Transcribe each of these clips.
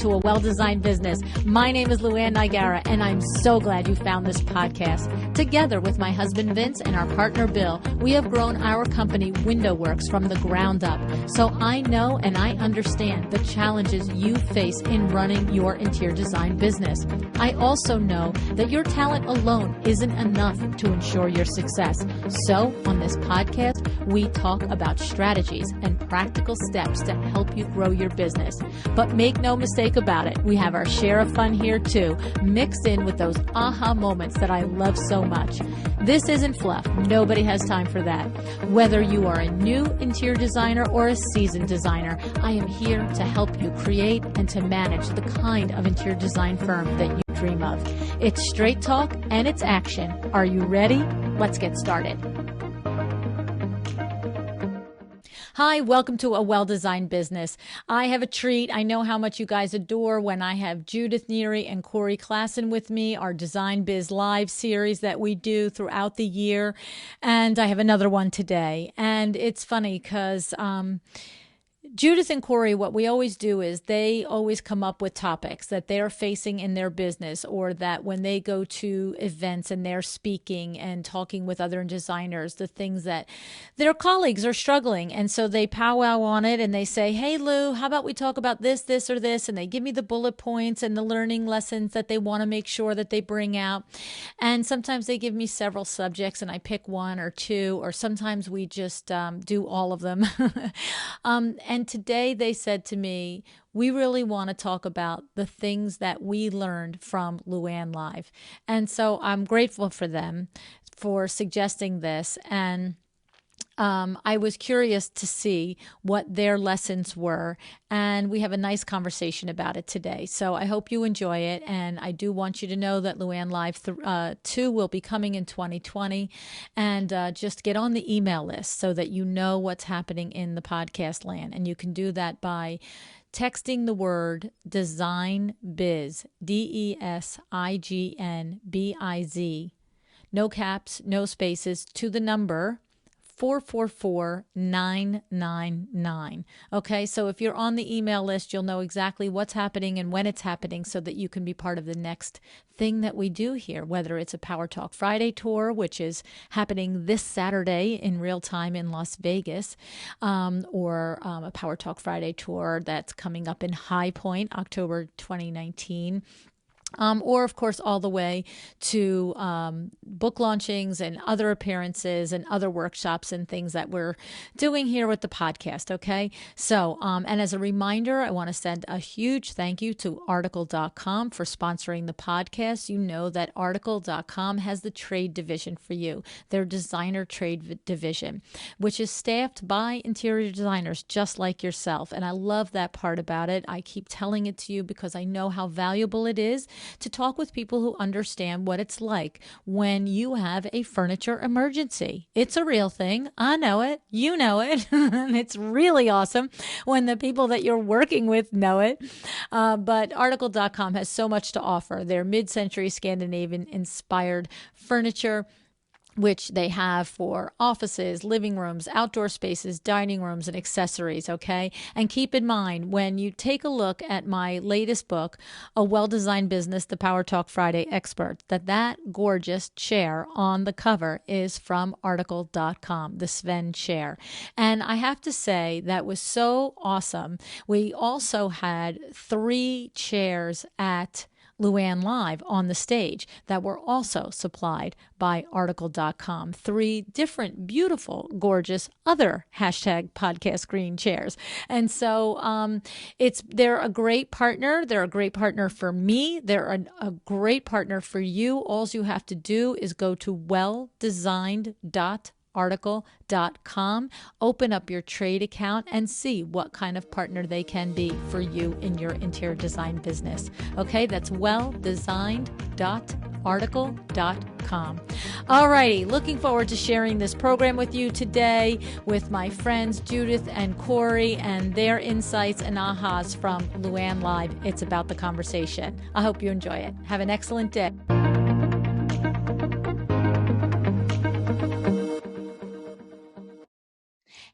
to A Well-Designed Business. My name is LuAnn Nigara, and I'm so glad you found this podcast. Together with my husband Vince and our partner Bill, we have grown our company WindowWorks from the ground up. So I know and I understand the challenges you face in running your interior design business. I also know that your talent alone isn't enough to ensure your success. So on this podcast, we talk about strategies and practical steps to help you grow your business. But make no mistake about it, we have our share of fun here too, mixed in with those aha moments that I love so much. This isn't fluff. Nobody has time for that. Whether you are a new interior designer or a seasoned designer, I am here to help you create and to manage the kind of interior design firm that you dream of. It's straight talk and it's action. Are you ready? Let's get started. Hi, welcome to A Well-Designed Business. I have a treat. I know how much you guys adore when I have Judith Neary and Corey Klassen with me, our Design Biz Live series that we do throughout the year. And I have another one today. And it's funny because Judith and Corey, what we always do is they always come up with topics that they're facing in their business, or that when they go to events and they're speaking and talking with other designers, the things that their colleagues are struggling. And so they powwow on it and they say, hey, Lou, how about we talk about this, this, or this? And they give me the bullet points and the learning lessons that they want to make sure that they bring out. And sometimes they give me several subjects and I pick one or two, or sometimes we just do all of them. And today they said to me, we really want to talk about the things that we learned from LuAnn Live. And so I'm grateful for them for suggesting this. And I was curious to see what their lessons were, and we have a nice conversation about it today. So I hope you enjoy it, and I do want you to know that LuAnn Live 2 will be coming in 2020, and just get on the email list so that you know what's happening in the podcast land, and you can do that by texting the word Design Biz, DESIGNBIZ, no caps, no spaces, to the number 444-999. Okay, so if you're on the email list, you'll know exactly what's happening and when it's happening so that you can be part of the next thing that we do here, whether it's a Power Talk Friday tour, which is happening this Saturday in real time in Las Vegas, or a Power Talk Friday tour that's coming up in High Point, October 2019. Or, of course, all the way to book launchings and other appearances and other workshops and things that we're doing here with the podcast, okay? So, and as a reminder, I want to send a huge thank you to Article.com for sponsoring the podcast. You know that Article.com has the trade division for you, their designer trade division, which is staffed by interior designers just like yourself. And I love that part about it. I keep telling it to you because I know how valuable it is to talk with people who understand what it's like when you have a furniture emergency. It's a real thing. I know it. You know it. And it's really awesome when the people that you're working with know it. But Article.com has so much to offer. Their mid-century Scandinavian inspired furniture, which they have for offices, living rooms, outdoor spaces, dining rooms, and accessories, okay? And keep in mind, when you take a look at my latest book, A Well-Designed Business, the Power Talk Friday Expert, that gorgeous chair on the cover is from Article.com, the Sven chair. And I have to say, that was so awesome. We also had 3 chairs at LuAnn Live on the stage that were also supplied by Article.com. 3 different, beautiful, gorgeous other #podcast green chairs. And so they're a great partner. They're a great partner for me. They're a great partner for you. All you have to do is go to welldesigned.article.com, open up your trade account, and see what kind of partner they can be for you in your interior design business. Okay, that's welldesigned.article.com. All righty, looking forward to sharing this program with you today with my friends Judith and Corey and their insights and ahas from LuAnn Live. It's about the conversation. I hope you enjoy it. Have an excellent day.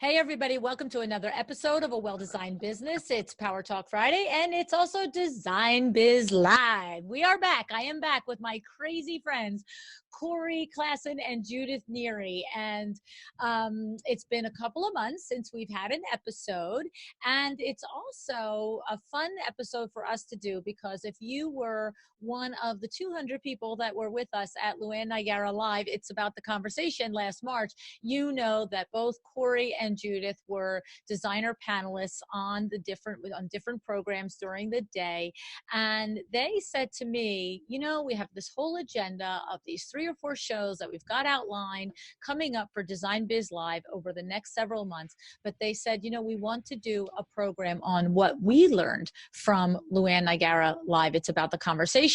Hey, everybody, welcome to another episode of A Well-Designed Business. It's Power Talk Friday, and it's also Design Biz Live. We are back. I am back with my crazy friends, Corey Klassen and Judith Neary. And it's been a couple of months since we've had an episode. And it's also a fun episode for us to do because if you were one of the 200 people that were with us at LuAnn Nigara Live, It's About the Conversation last March, you know that both Corey and Judith were designer panelists on different programs during the day. And they said to me, we have this whole agenda of these 3 or 4 shows that we've got outlined coming up for Design Biz Live over the next several months. But they said, we want to do a program on what we learned from LuAnn Nigara Live, It's About the Conversation.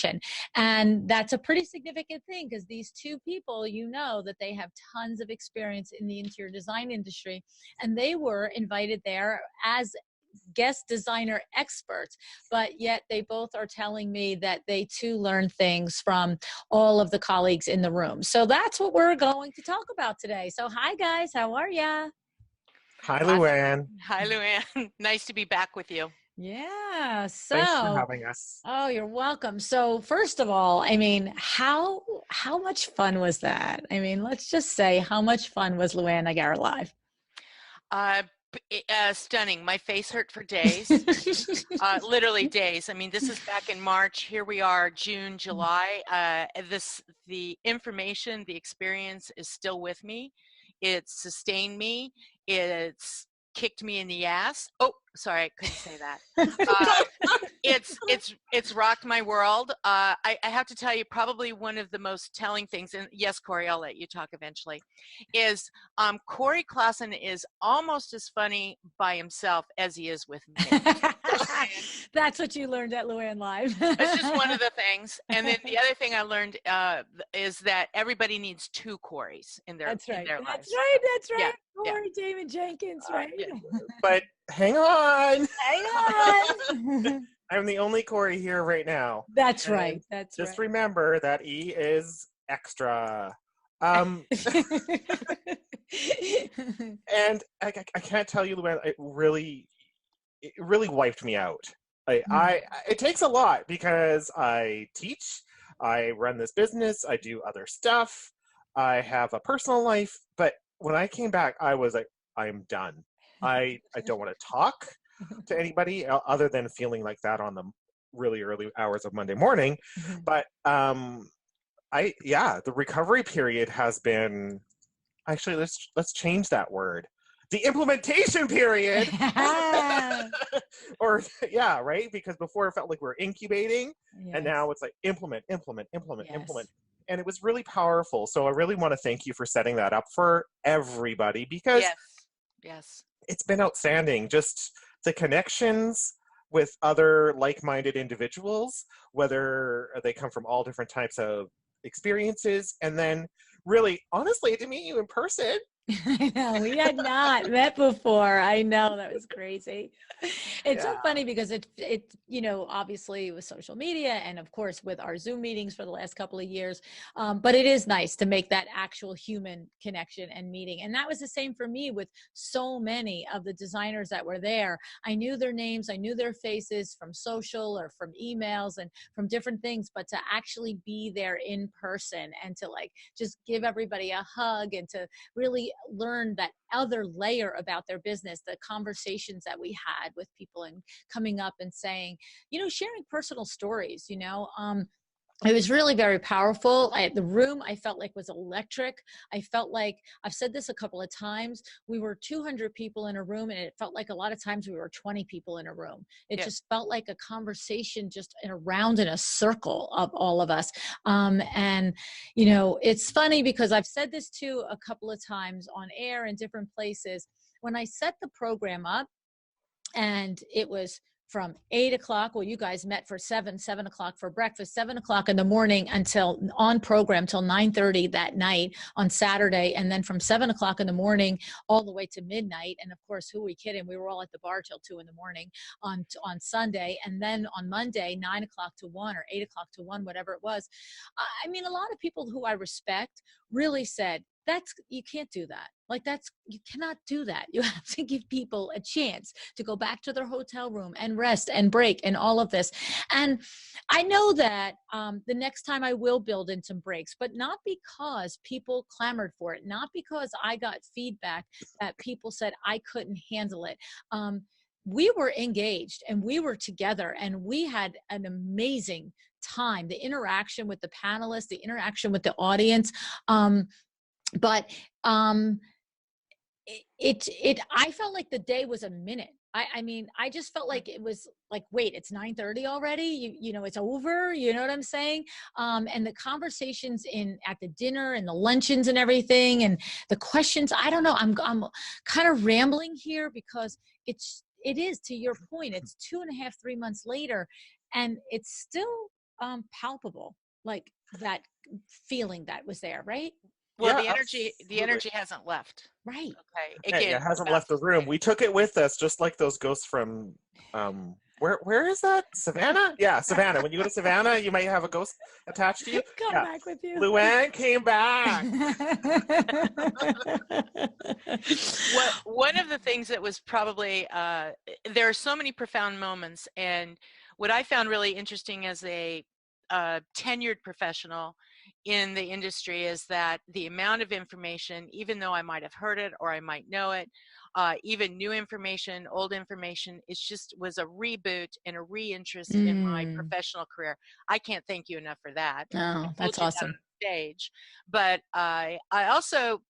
And that's a pretty significant thing because these 2 people, that they have tons of experience in the interior design industry, and they were invited there as guest designer experts, but yet they both are telling me that they too learn things from all of the colleagues in the room. So that's what we're going to talk about today. So hi guys, how are ya? Hi, LuAnn. Hi, LuAnn. Nice to be back with you. Yeah. Thanks for having us. Oh, you're welcome. So first of all, how much fun was that? Let's just say, how much fun was LuAnn Nigara Live? Stunning. My face hurt for days, literally days. This is back in March. Here we are, June, July. The information, the experience is still with me. It's sustained me. It's kicked me in the ass. Oh, sorry, I couldn't say that. It's rocked my world. I have to tell you, probably one of the most telling things, and yes, Corey, I'll let you talk eventually, is Corey Klassen is almost as funny by himself as he is with me. That's what you learned at LuAnn Live. That's just one of the things. And then the other thing I learned is that everybody needs 2 Corys in their lives. That's right. Yeah. Corey Damon Jenkins, right? But hang on. Hang on. I'm the only Corey here right now. That's right. Just remember that E is extra. And I can't tell you, LuAnn, it really wiped me out. It takes a lot because I teach, I run this business, I do other stuff, I have a personal life, but when I came back, I was like, I'm done. I don't want to talk to anybody other than feeling like that on the really early hours of Monday morning. But the recovery period has been, actually, let's change that word. The implementation period. Right? Because before it felt like we were incubating, and now it's like implement. And it was really powerful. So I really want to thank you for setting that up for everybody because yes. It's been outstanding. Just the connections with other like-minded individuals, whether they come from all different types of experiences, and then really, honestly, to meet you in person. I know, we had not met before. I know, that was crazy. It's so funny because it obviously with social media and of course with our Zoom meetings for the last couple of years, but it is nice to make that actual human connection and meeting. And that was the same for me with so many of the designers that were there. I knew their names, I knew their faces from social or from emails and from different things, but to actually be there in person and to just give everybody a hug and to really learn that other layer about their business, the conversations that we had with people and coming up and saying, sharing personal stories, it was really very powerful. The room I felt like was electric. I felt like, I've said this a couple of times, we were 200 people in a room and it felt like a lot of times we were 20 people in a room. It just felt like a conversation just around in a circle of all of us. It's funny because I've said this too a couple of times on air in different places. When I set the program up and it was from 8 o'clock. Well, you guys met for 7 o'clock for breakfast, 7 o'clock in the morning until on program till 9:30 that night on Saturday. And then from 7 o'clock in the morning all the way to midnight. And of course, who are we kidding? We were all at the bar till 2 in the morning on Sunday. And then on Monday, 9 o'clock to 1 or 8 o'clock to 1, whatever it was. A lot of people who I respect really said, you can't do that. Like you cannot do that. You have to give people a chance to go back to their hotel room and rest and break and all of this. And I know that the next time I will build in some breaks, but not because people clamored for it, not because I got feedback that people said I couldn't handle it. We were engaged and we were together and we had an amazing time. The interaction with the panelists, the interaction with the audience. But I felt like the day was a minute. I mean, I just felt like it was like, wait, it's 9:30 already. You know, it's over. You know what I'm saying? And the conversations at the dinner and the luncheons and everything, and the questions. I don't know. I'm kind of rambling here because it is, to your point. It's 2.5, 3 months later, and it's still palpable, like that feeling that was there, right? Well, Yeah, the energy hasn't left. Right. Okay. It hasn't left the room. We took it with us, just like those ghosts from where is that? Savannah? Yeah, Savannah. When you go to Savannah, you might have a ghost attached to you. Come back with you. LuAnn came back. One of the things that was probably there are so many profound moments, and what I found really interesting as a tenured professional in the industry is that the amount of information, even though I might have heard it or I might know it, even new information, old information, it just was a reboot and a reinterest in my professional career. I can't thank you enough for that. Oh, that's awesome. On stage, but I also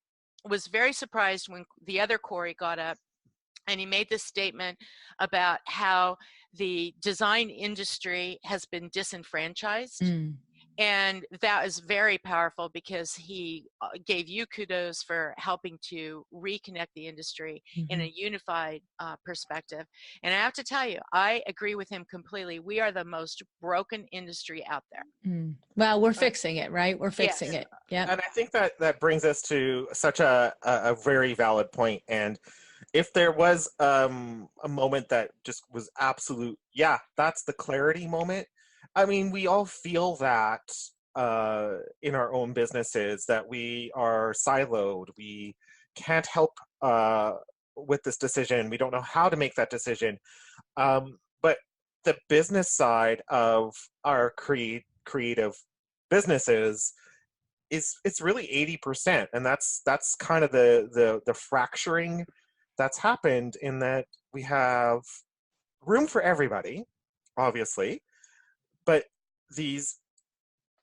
was very surprised when the other Corey got up and he made this statement about how the design industry has been disenfranchised. And that is very powerful because he gave you kudos for helping to reconnect the industry in a unified perspective. And I have to tell you, I agree with him completely. We are the most broken industry out there. Well, we're fixing it, right? We're fixing it. Yeah. And I think that brings us to such a very valid point. And if there was a moment that just was absolute, yeah, that's the clarity moment. I mean, we all feel that in our own businesses, that we are siloed. We can't help with this decision. We don't know how to make that decision. But the business side of our creative businesses it's really 80%, and that's kind of the fracturing that's happened, in that we have room for everybody, obviously, but these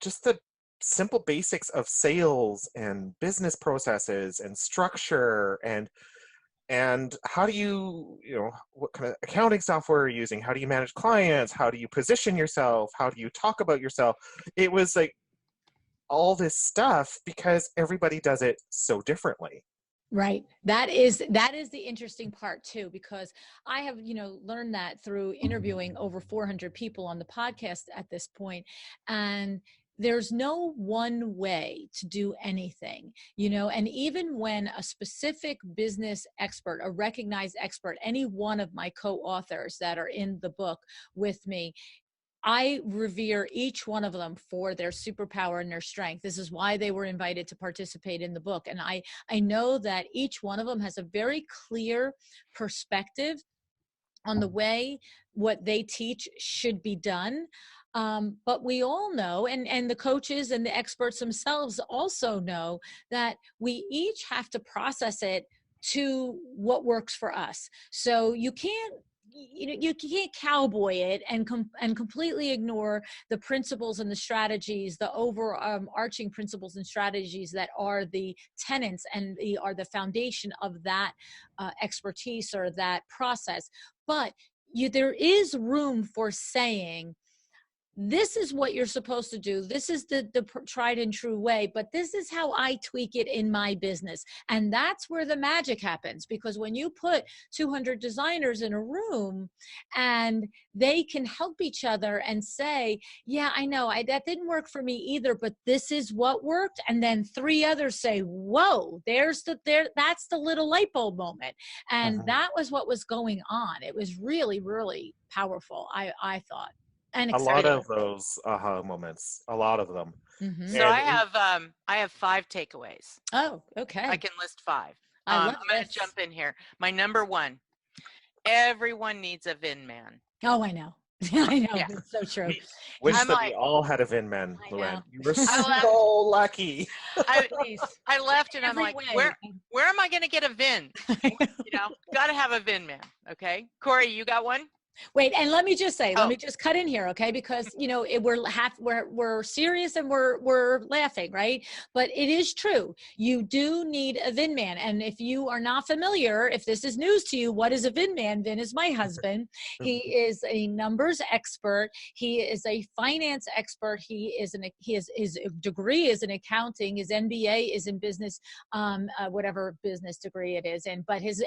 just the simple basics of sales and business processes and structure and how do you know, what kind of accounting software are you using, how do you manage clients, how do you position yourself, how do you talk about yourself. It was like all this stuff because everybody does it so differently. Right. That is the interesting part too, because I have, learned that through interviewing over 400 people on the podcast at this point. And there's no one way to do anything, and even when a specific business expert, a recognized expert, any one of my co-authors that are in the book with me, I revere each one of them for their superpower and their strength. This is why they were invited to participate in the book. And I know that each one of them has a very clear perspective on the way what they teach should be done. But we all know, and the coaches and the experts themselves also know, that we each have to process it to what works for us. So you can't cowboy it and completely ignore the principles and the strategies, the overarching principles and strategies that are the tenets and are the foundation of that expertise or that process. But there is room for saying, this is what you're supposed to do. This is the tried and true way, but this is how I tweak it in my business. And that's where the magic happens, because when you put 200 designers in a room and they can help each other and say, yeah, I know that didn't work for me either, but this is what worked. And then 3 others say, whoa, that's the little light bulb moment. And that was what was going on. It was really, really powerful, I thought. A lot of those aha moments, a lot of them. Mm-hmm. So And I have 5 takeaways. Oh, I okay. can list 5. I love I'm going to this. jump in here. My number 1, everyone needs a VIN man. Oh, I know. I know. Yeah. It's so true. we wish I'm that we like, all had a VIN man, I LuAnn. know. You were I so left. lucky. I Please. I left and I'm Every like, way. where am I going to get a VIN? You know, got to have a VIN man. Okay. Corey, you got one? Wait, and let me just say, let Oh, me just cut in here, okay? Because we're serious and we're laughing, right? But it is true. You do need a VIN man, and if you are not familiar, if this is news to you, what is a VIN man? Vin is my husband. He is a numbers expert. He is a finance expert. His degree is in accounting. His MBA is in business, whatever business degree it is, but his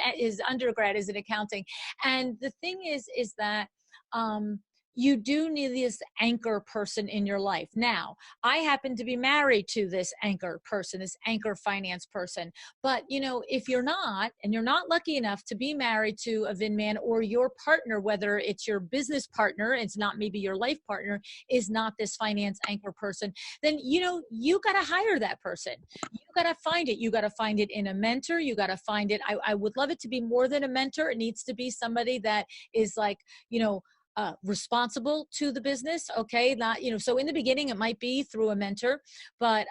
undergrad is in accounting. And the thing is that um, you do need this anchor person in your life. Now, I happen to be married to this anchor person, this anchor finance person. But, if you're not, and you're not lucky enough to be married to a VIN man, or your partner, whether it's your business partner, it's not maybe your life partner, is not this finance anchor person, then, you got to hire that person. You got to find it. You got to find it in a mentor. You got to find it. I would love it to be more than a mentor. It needs to be somebody that is like, responsible to the business. Okay. Not, so in the beginning, it might be through a mentor, but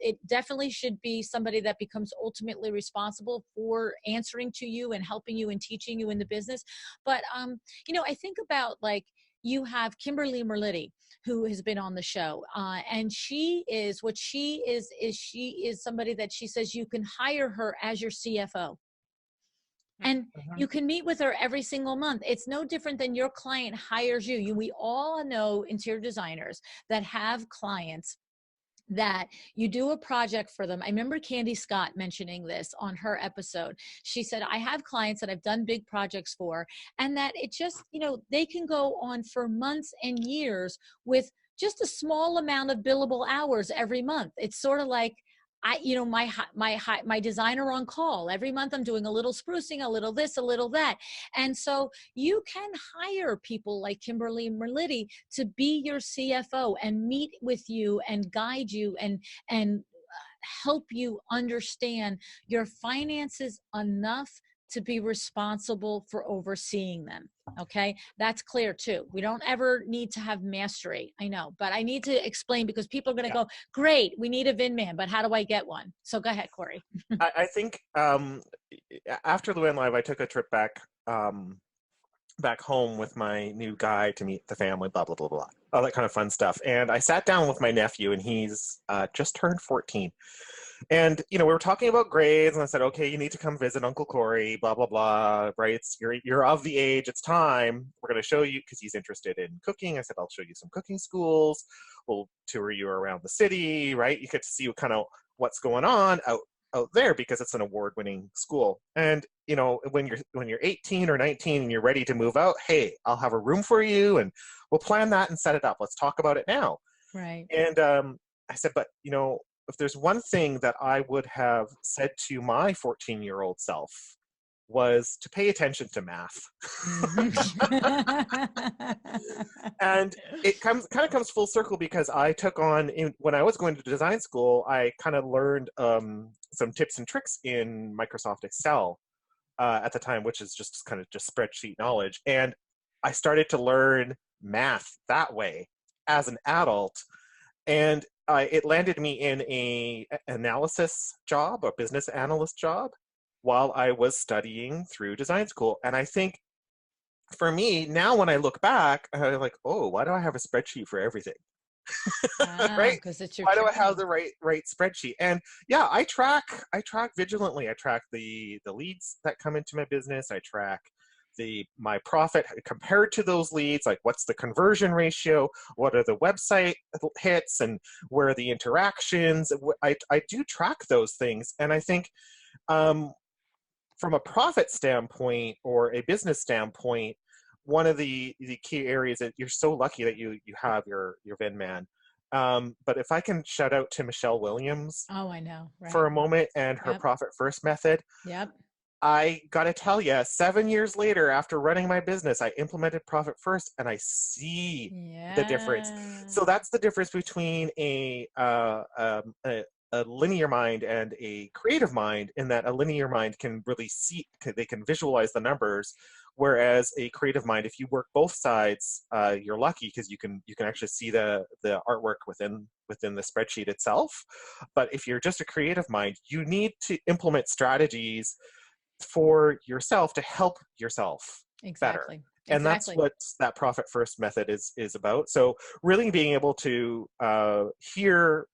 it definitely should be somebody that becomes ultimately responsible for answering to you and helping you and teaching you in the business. But, I think about, like, you have Kimberly Merlitti, who has been on the show. And she is she is somebody that she says you can hire her as your CFO. And Mhm. you can meet with her every single month. It's no different than your client hires you. We all know interior designers that have clients that you do a project for them. I remember Candy Scott mentioning this on her episode. She said, I have clients that I've done big projects for, and that it just, they can go on for months and years with just a small amount of billable hours every month. It's sort of like, my designer on call every month. I'm doing a little sprucing, a little this, a little that. And so you can hire people like Kimberly Merlitti to be your CFO and meet with you and guide you and help you understand your finances enough to be responsible for overseeing them. Okay, that's clear too. We don't ever need to have mastery. I know, but I need to explain, because people are going to Yeah. go, great, we need a VIN man, but how do I get one? So go ahead, Corey. I think after LuAnn Live, I took a trip back home with my new guy to meet the family, blah, blah, blah, blah, all that kind of fun stuff. And I sat down with my nephew, and he's just turned 14. And, we were talking about grades, and I said, okay, you need to come visit Uncle Corey, blah, blah, blah, right? You're of the age, it's time. We're going to show you, because he's interested in cooking. I said, I'll show you some cooking schools. We'll tour you around the city, right? You get to see kind of what's going on out there, because it's an award-winning school. And, when you're 18 or 19 and you're ready to move out, hey, I'll have a room for you, and we'll plan that and set it up. Let's talk about it now. Right. And I said, but, if there's one thing that I would have said to my 14-year-old self, was to pay attention to math. And it kind of comes full circle, because I took on, when I was going to design school, I kind of learned some tips and tricks in Microsoft Excel at the time, which is just kind of just spreadsheet knowledge. And I started to learn math that way as an adult. And it landed me in a analysis job, a business analyst job, while I was studying through design school. And I think for me, now when I look back, I'm like, oh, why do I have a spreadsheet for everything? Right? Because it's your Why do I have training. the right spreadsheet? And yeah, I track vigilantly. I track the leads that come into my business. I track my profit compared to those leads. Like, what's the conversion ratio? What are the website hits, and where are the interactions? I do track those things. And I think from a profit standpoint or a business standpoint, one of the key areas that you're so lucky that you have your VIN man. But if I can shout out to Michelle Williams Oh, I know. Right. for a moment, and her Yep. profit first method, Yep. I got to tell you, 7 years later, after running my business, I implemented Profit First, and I see the difference. Yeah. So that's the difference between a linear mind and a creative mind, in that a linear mind can really see, they can visualize the numbers, whereas a creative mind, if you work both sides, you're lucky, because you can actually see the artwork within the spreadsheet itself. But if you're just a creative mind, you need to implement strategies for yourself to help yourself better. Exactly. And that's Exactly. what that Profit First method is about. So really being able to hear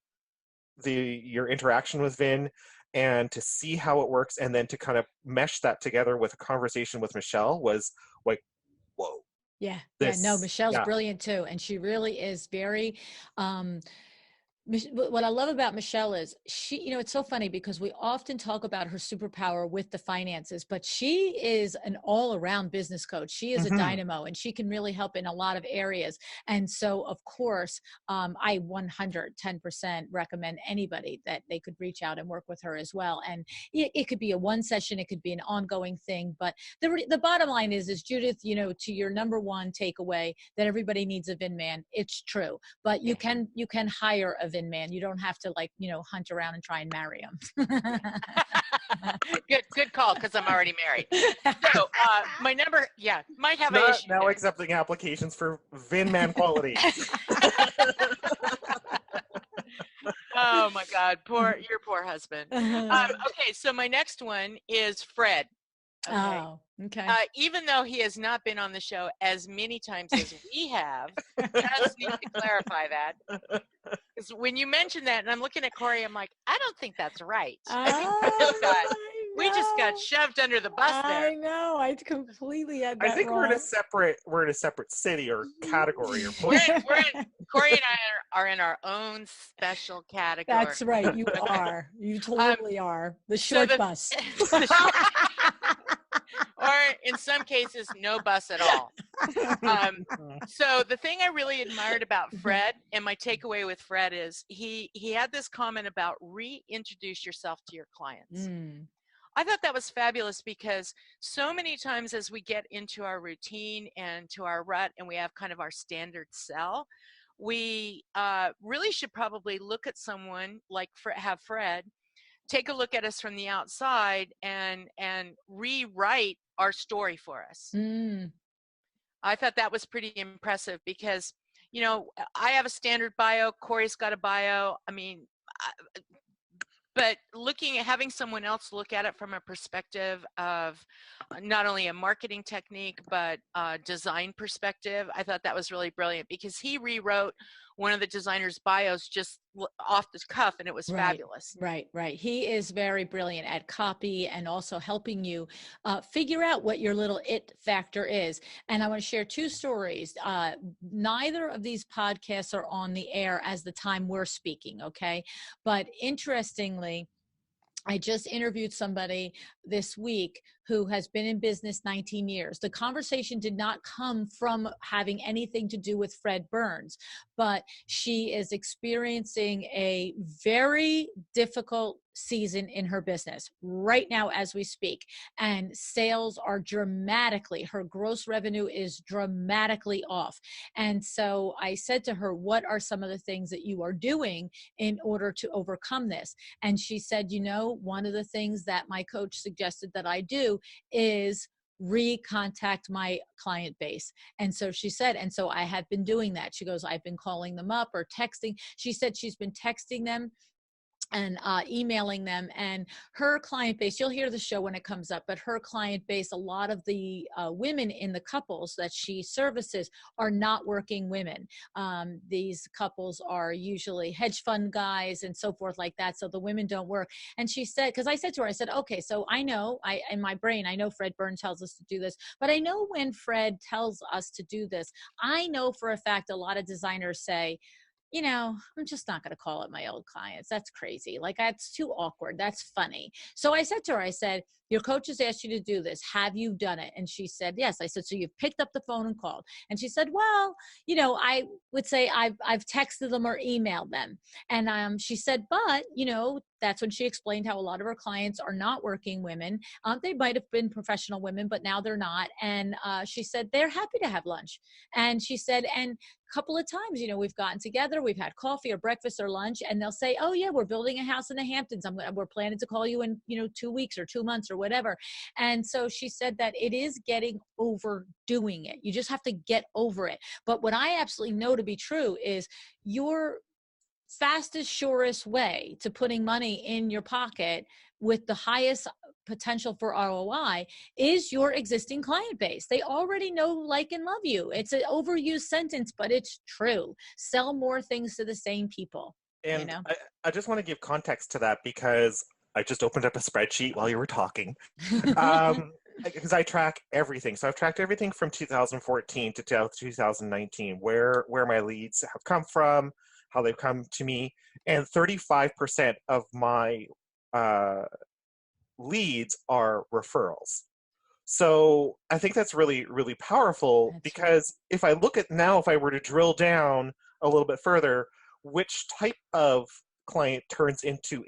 your interaction with Vin, and to see how it works, and then to kind of mesh that together with a conversation with Michelle, was like, whoa, Yeah. Yeah. No, this, Michelle's yeah. brilliant too. And she really is very, um, what I love about Michelle is she, it's so funny because we often talk about her superpower with the finances, but she is an all around business coach. She is a Mm-hmm. dynamo and she can really help in a lot of areas. And so, of course, I 110% recommend anybody that they could reach out and work with her as well. And it could be a one session, it could be an ongoing thing. But the bottom line is Judith, to your number one takeaway that everybody needs a VIN man. It's true, but you can hire a VIN man. You don't have to hunt around and try and marry him. Good call, because I'm already married. So my number, might have an Not issue now there. accepting applications for Vin man quality. Oh my God, your poor husband. Okay, so my next one is Fred. Okay. Oh, okay. Even though he has not been on the show as many times as we have, just need to clarify that. Because when you mention that, and I'm looking at Corey, I'm like, I don't think that's right. We just got shoved under the bus there. I know. I completely had that I think wrong. we're in a separate city or category or Corey and I are in our own special category. That's right. You are. You totally are. The short bus. Or in some cases, no bus at all. So the thing I really admired about Fred, and my takeaway with Fred, is he had this comment about reintroduce yourself to your clients. I thought that was fabulous, because so many times as we get into our routine and to our rut, and we have kind of our standard sell, we really should probably look at someone like have Fred take a look at us from the outside and rewrite our story for us. I thought that was pretty impressive, because I have a standard bio, Corey's got a bio. I mean, but having someone else look at it from a perspective of not only a marketing technique, but a design perspective, I thought that was really brilliant, because he rewrote one of the designer's bios just off the cuff, and it was fabulous. Right. He is very brilliant at copy and also helping you figure out what your little it factor is. And I want to share two stories. Neither of these podcasts are on the air as the time we're speaking, okay? But interestingly, I just interviewed somebody this week who has been in business 19 years. The conversation did not come from having anything to do with Fred Burns, but she is experiencing a very difficult season in her business right now as we speak, and sales are her gross revenue is dramatically off. And so I said to her, what are some of the things that you are doing in order to overcome this? And she said, one of the things that my coach suggested that I do is recontact my client base. And so she said, and so I have been doing that. She goes, I've been calling them up or texting. She said she's been texting them and emailing them, and her client base, you'll hear the show when it comes up, but her client base, a lot of the women in the couples that she services are not working women. These couples are usually hedge fund guys and so forth like that, so the women don't work. And she said, because I said to her, I said, okay, so I know, in my brain, I know Fred Burns tells us to do this, but I know when Fred tells us to do this, I know for a fact a lot of designers say, I'm just not going to call up my old clients. That's crazy. Like, that's too awkward. That's funny. So I said to her, I said, your coach has asked you to do this. Have you done it? And she said, yes. I said, so you've picked up the phone and called. And she said, well, I would say I've texted them or emailed them. And she said, but, that's when she explained how a lot of her clients are not working women. They might have been professional women, but now they're not. And she said they're happy to have lunch. And she said, and a couple of times, we've gotten together, we've had coffee or breakfast or lunch, and they'll say, oh yeah, we're building a house in the Hamptons. We're planning to call you in, 2 weeks or 2 months or whatever. And so she said that it is getting overdoing it. You just have to get over it. But what I absolutely know to be true is your fastest, surest way to putting money in your pocket with the highest potential for ROI is your existing client base. They already know, like, and love you. It's an overused sentence, but it's true. Sell more things to the same people. And I just want to give context to that because I just opened up a spreadsheet while you were talking. Because I track everything. So I've tracked everything from 2014 to 2019, where my leads have come from, how they've come to me, and 35% of my leads are referrals. So I think that's really, really powerful because if I look at now, if I were to drill down a little bit further, which type of client turns into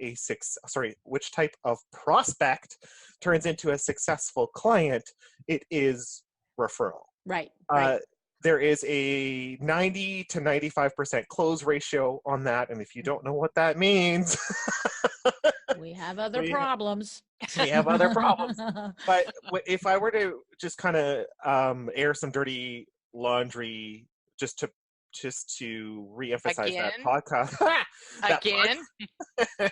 which type of prospect turns into a successful client, it is referral. Right. There is a 90 to 95% close ratio on that. And if you don't know what that means, we have other problems. We have other problems. But if I were to just kind of air some dirty laundry just to reemphasize that podcast. Again?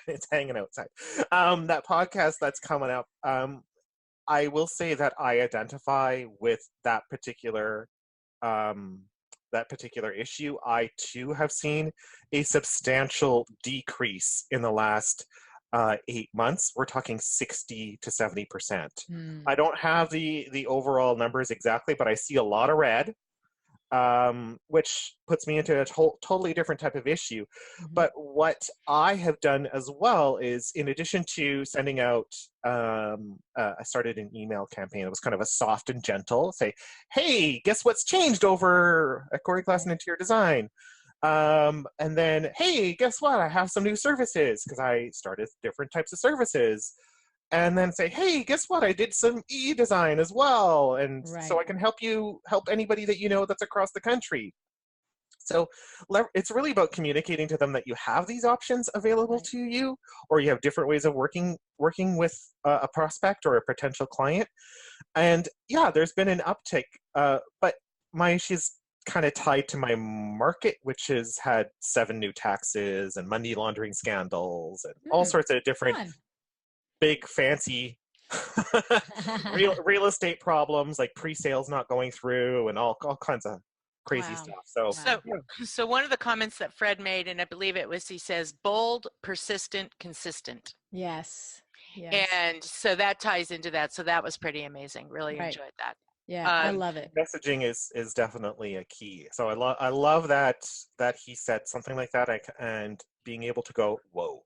It's hanging outside. That podcast that's coming up, I will say that I identify with that particular issue. I too have seen a substantial decrease in the last 8 months. We're talking 60 to 70%. I don't have the overall numbers exactly, but I see a lot of red, which puts me into a totally different type of issue. But what I have done as well is, in addition to sending out, I started an email campaign. It was kind of a soft and gentle, say, hey, guess what's changed over at Corey Class and Interior Design? And then, hey, guess what? I have some new services because I started different types of services. And then say, hey, guess what? I did some e-design as well. And so I can help anybody that you know that's across the country. So it's really about communicating to them that you have these options available to you, or you have different ways of working with a prospect or a potential client. And yeah, there's been an uptick, but my issue is kind of tied to my market, which has had 7 new taxes and money laundering scandals and all sorts of different big fancy real estate problems, like pre-sales not going through and all kinds of crazy stuff. So one of the comments that Fred made, and I believe it was, he says, bold, persistent, consistent. Yes. And so that ties into that. So that was pretty amazing. Really enjoyed that. Yeah, I love it. Messaging is definitely a key. So I love that he said something like that, and being able to go, whoa,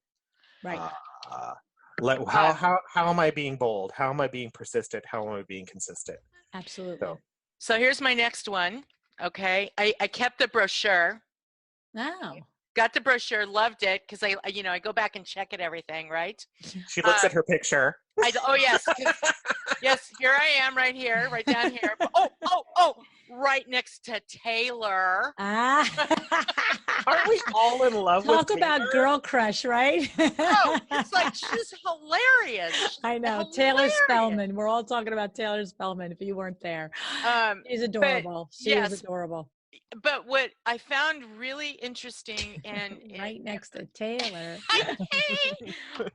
how am I being bold? How am I being persistent? How am I being consistent? Absolutely. So here's my next one. Okay, I kept the brochure. Wow. Got the brochure, loved it, because I go back and check it, everything, right? She looks at her picture. Yes, yes, here I am, right here, right down here. Right next to Taylor. Aren't we all in love with Taylor? Talk about girl crush, right? It's like, she's hilarious. I know. Taylor Spellman. We're all talking about Taylor Spellman, if you weren't there. She's adorable. She is adorable. But what I found really interesting and right next to Taylor.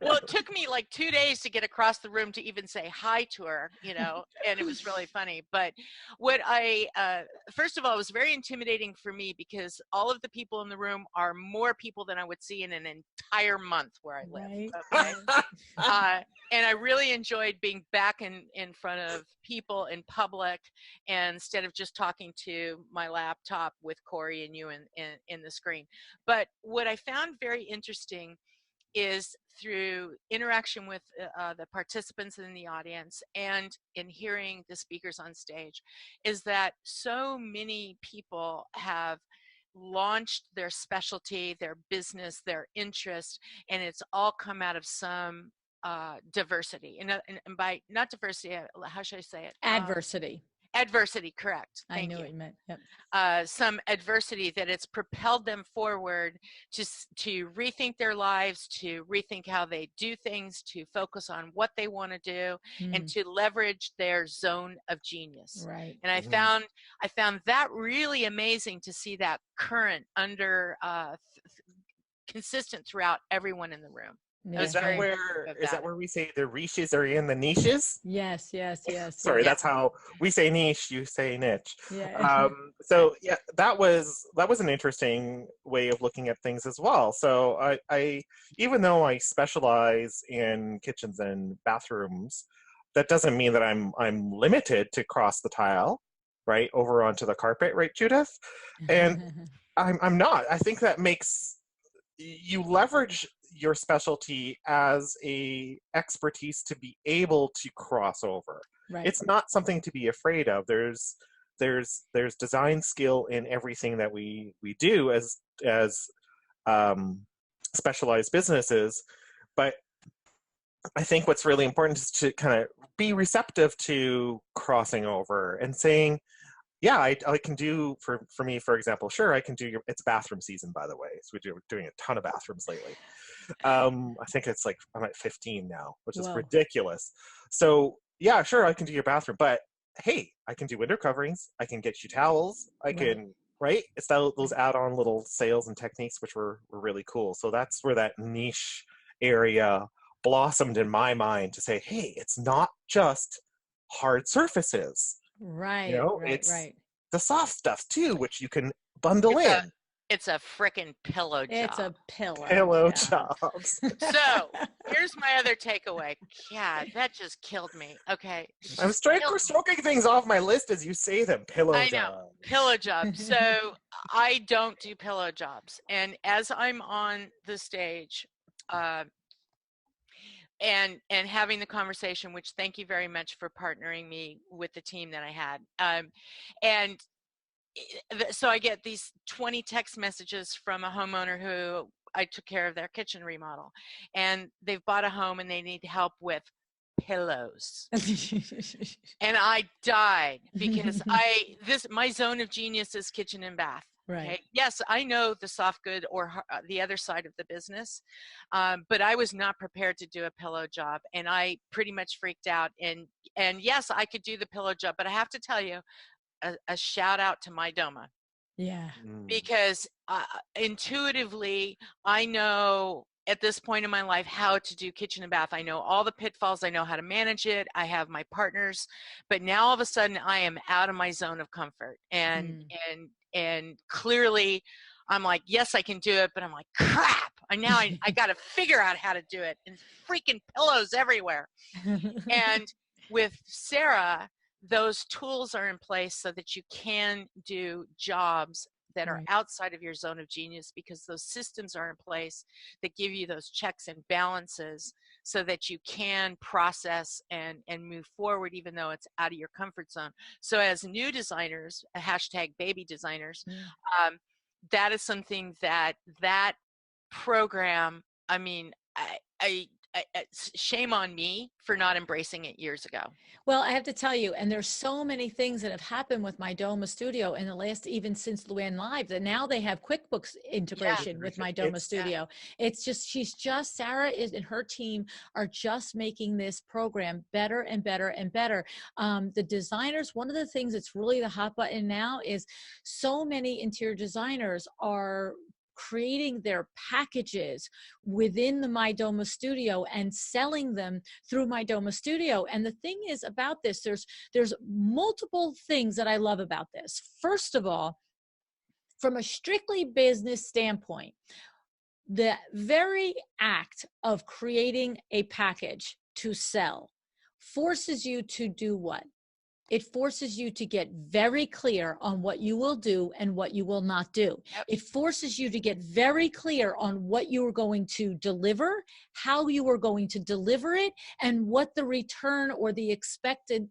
Well, it took me like 2 days to get across the room to even say hi to her, and it was really funny. But what first of all, it was very intimidating for me because all of the people in the room are more people than I would see in an entire month where I live. Right. Okay. And I really enjoyed being back in front of people in public, and instead of just talking to my laptop with Corey and you in the screen. But what I found very interesting is through interaction with the participants in the audience and in hearing the speakers on stage, is that so many people have launched their specialty, their business, their interest, and it's all come out of some diversity. And by not diversity, how should I say it? Adversity. Adversity, correct. I Thank knew you. what you meant. Yep. Some adversity that it's propelled them forward to rethink their lives, to rethink how they do things, to focus on what they want to do, and to leverage their zone of genius. Right. And I found that really amazing to see that current under consistent throughout everyone in the room. Yeah. Is that where we say the riches are in the niches? Yes. Sorry, that's how we say niche. You say niche. Yeah. So yeah, that was an interesting way of looking at things as well. So I even though I specialize in kitchens and bathrooms, that doesn't mean that I'm limited to cross the tile, right, over onto the carpet, right, Judith? And I'm not. I think that makes you leverage your specialty as a expertise to be able to cross over. Right. It's not something to be afraid of. There's design skill in everything that we do as specialized businesses, but I think what's really important is to kind of be receptive to crossing over and saying, yeah, I can do, for me, for example, sure, I can do it's bathroom season, by the way. So we're doing a ton of bathrooms lately. I think it's like, I'm at 15 now, which is ridiculous. So yeah, sure, I can do your bathroom, but hey, I can do window coverings. I can get you towels. I can, right? It's those add-on little sales and techniques, which were really cool. So that's where that niche area blossomed in my mind to say, hey, it's not just hard surfaces. Right. You know, it's the soft stuff too, which you can bundle in. It's a frickin' pillow job. It's a pillow. Pillow jobs. So here's my other takeaway. Yeah, that just killed me. Okay. I'm stroking things off my list as you say them. Pillow jobs. I know. Pillow jobs. So I don't do pillow jobs. And as I'm on the stage, and having the conversation, which thank you very much for partnering me with the team that I had. And so I get these 20 text messages from a homeowner who I took care of their kitchen remodel, and they've bought a home and they need help with pillows. And I died because my zone of genius is kitchen and bath. Right. Okay? Yes, I know the soft good or the other side of the business, but I was not prepared to do a pillow job, and I pretty much freaked out. And yes, I could do the pillow job, but I have to tell you, a shout out to my Doma. Yeah. Because intuitively, I know at this point in my life how to do kitchen and bath. I know all the pitfalls. I know how to manage it. I have my partners, but now all of a sudden I am out of my zone of comfort. And clearly I'm like, yes, I can do it, but I'm like, crap. I got to figure out how to do it, and freaking pillows everywhere. And with Sarah, those tools are in place so that you can do jobs that are outside of your zone of genius, because those systems are in place that give you those checks and balances so that you can process and move forward, even though it's out of your comfort zone. So as new designers, hashtag baby designers, that is something that program, I mean, shame on me for not embracing it years ago. Well, I have to tell you, and there's so many things that have happened with my Doma Studio in the last, even since LuAnn Live, that now they have QuickBooks integration with my Doma Studio. It's just, Sarah and her team are just making this program better and better and better. The designers, one of the things that's really the hot button now is so many interior designers are creating their packages within the My Doma Studio and selling them through My Doma Studio. And the thing is about this, there's multiple things that I love about this. First of all, from a strictly business standpoint, the very act of creating a package to sell forces you to do what? It forces you to get very clear on what you will do and what you will not do. Yep. It forces you to get very clear on what you are going to deliver, how you are going to deliver it, and what the return or the expected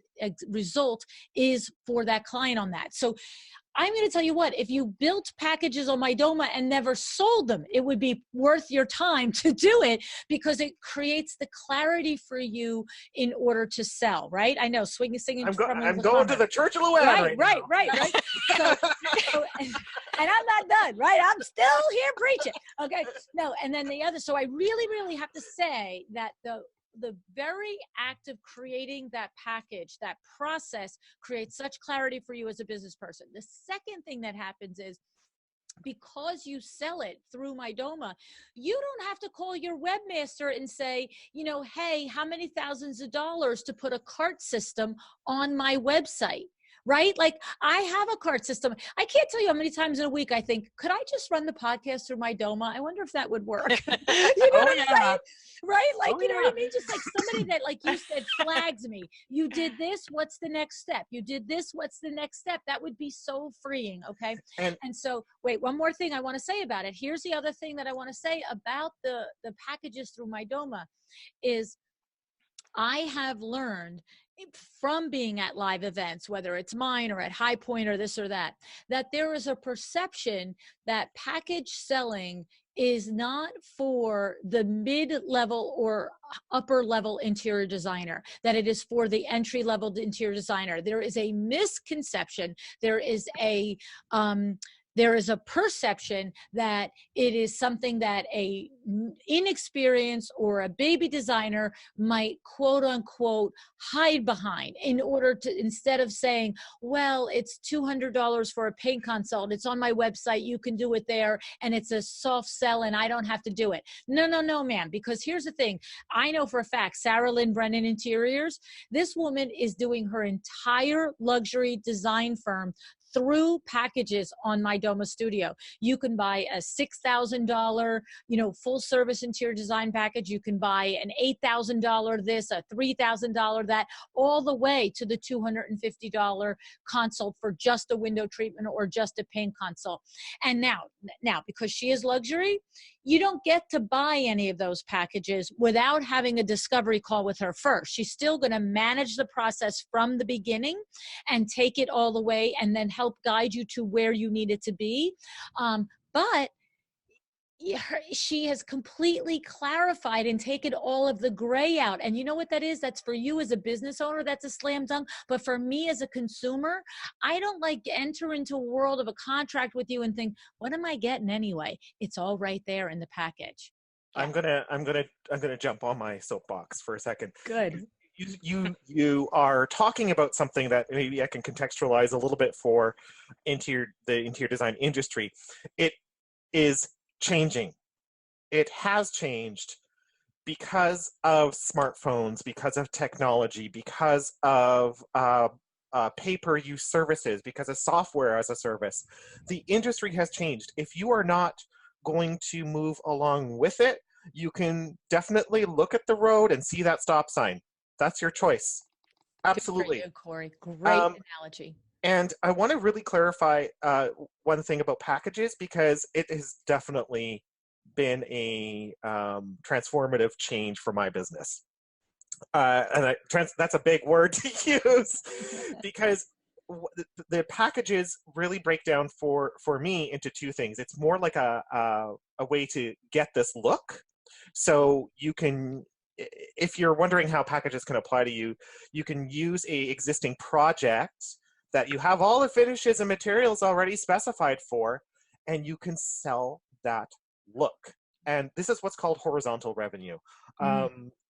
result is for that client on that. So I'm going to tell you what, if you built packages on Mydoma and never sold them, it would be worth your time to do it, because it creates the clarity for you in order to sell, right? I know, singing I'm from going the to farmer. the Church of LuAnn Right. So, and I'm not done, right? I'm still here preaching. Okay. No, and then the other, so I really have to say that the very act of creating that package, that process, creates such clarity for you as a business person. The second thing that happens is, because you sell it through Mydoma, you don't have to call your webmaster and say, hey, how many thousands of dollars to put a cart system on my website? Right? Like, I have a cart system. I can't tell you how many times in a week I think, could I just run the podcast through Mydoma? I wonder if that would work. You know what I'm saying? Right? Like, you know what I mean? Just like somebody that, like you said, flags me. You did this, what's the next step? You did this, what's the next step? That would be so freeing. Okay. And so, wait, one more thing I want to say about it. Here's the other thing that I want to say about the packages through Mydoma is, I have learned from being at live events, whether it's mine or at High Point or this or that there is a perception that package selling is not for the mid-level or upper level interior designer, that it is for the entry-level interior designer. There is a misconception. There is a perception that it is something that a inexperienced or a baby designer might, quote unquote, hide behind in order to, instead of saying, well, it's $200 for a paint consult, it's on my website, you can do it there, and it's a soft sell and I don't have to do it. No, ma'am, because here's the thing. I know for a fact, Sarah Lynn Brennan Interiors, this woman is doing her entire luxury design firm through packages on Mydoma Studio. You can buy a $6,000, full service interior design package. You can buy an $8,000 this, a $3,000 that, all the way to the $250 consult for just a window treatment or just a paint consult. And now, because she is luxury, you don't get to buy any of those packages without having a discovery call with her first. She's still going to manage the process from the beginning and take it all the way and then help guide you to where you need it to be. But she has completely clarified and taken all of the gray out. And you know what that is? That's for you as a business owner, that's a slam dunk. But for me as a consumer, I don't like enter into a world of a contract with you and think, what am I getting anyway? It's all right there in the package. Yeah. I'm gonna jump on my soapbox for a second. Good. You are talking about something that maybe I can contextualize a little bit for the interior design industry. It is changing. It has changed because of smartphones, because of technology, because of pay-per-use services, because of software as a service. The industry has changed. If you are not going to move along with it, you can definitely look at the road and see that stop sign. That's your choice. Absolutely. Good for you, Corey. Great analogy. And I want to really clarify one thing about packages, because it has definitely been a transformative change for my business. That's a big word to use, because the packages really break down for me into two things. It's more like a way to get this look. So you can, if you're wondering how packages can apply to you, you can use a existing project that you have all the finishes and materials already specified for, and you can sell that look. And this is what's called horizontal revenue,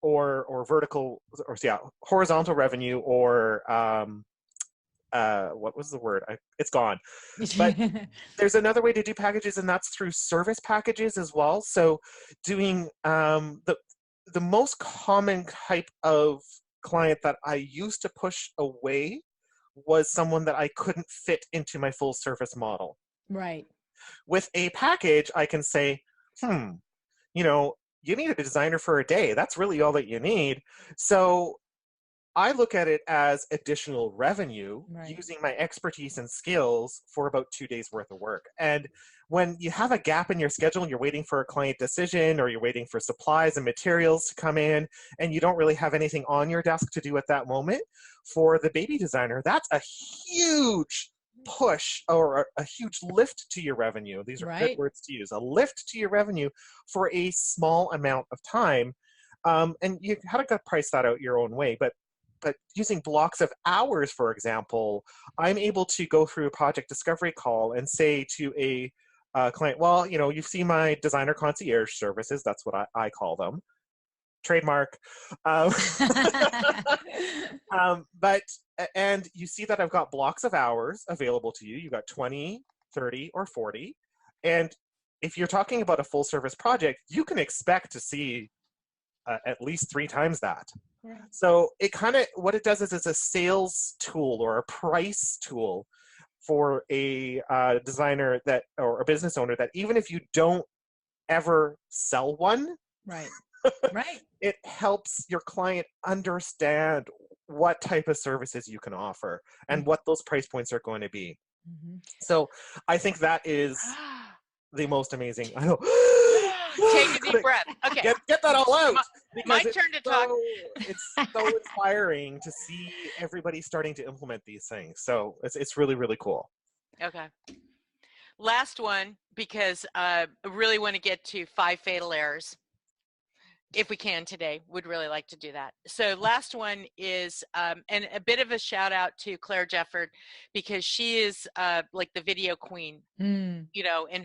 or vertical, or horizontal revenue, or what was the word? It's gone. But there's another way to do packages, and that's through service packages as well. So doing the most common type of client that I used to push away was someone that I couldn't fit into my full service model. Right. With a package, I can say, you need a designer for a day. That's really all that you need. So I look at it as additional revenue, right, using my expertise and skills for about 2 days worth of work. And when you have a gap in your schedule and you're waiting for a client decision, or you're waiting for supplies and materials to come in, and you don't really have anything on your desk to do at that moment, for the baby designer, that's a huge push or a huge lift to your revenue. These are good Right. words to use. A lift to your revenue for a small amount of time. And you kind of got to price that out your own way. But using blocks of hours, for example, I'm able to go through a project discovery call and say to a client, well, you've seen my designer concierge services. That's what I call them. Trademark. Um, and you see that I've got blocks of hours available to you. You've got 20, 30, or 40. And if you're talking about a full service project, you can expect to see at least 3 times that. Right. So it kind of, what it does is it's a sales tool or a price tool for a designer or a business owner that even if you don't ever sell one, Right. Right. it helps your client understand what type of services you can offer and what those price points are going to be. Mm-hmm. So I think that is the most amazing. I know. Take a deep breath. Okay. Get that all out. My turn to talk. It's so inspiring to see everybody starting to implement these things. So it's really, really cool. Okay. Last one, because I really want to get to 5 fatal errors. If we can today, would really like to do that. So last one is, and a bit of a shout out to Claire Jefford, because she is like the video queen, in her, in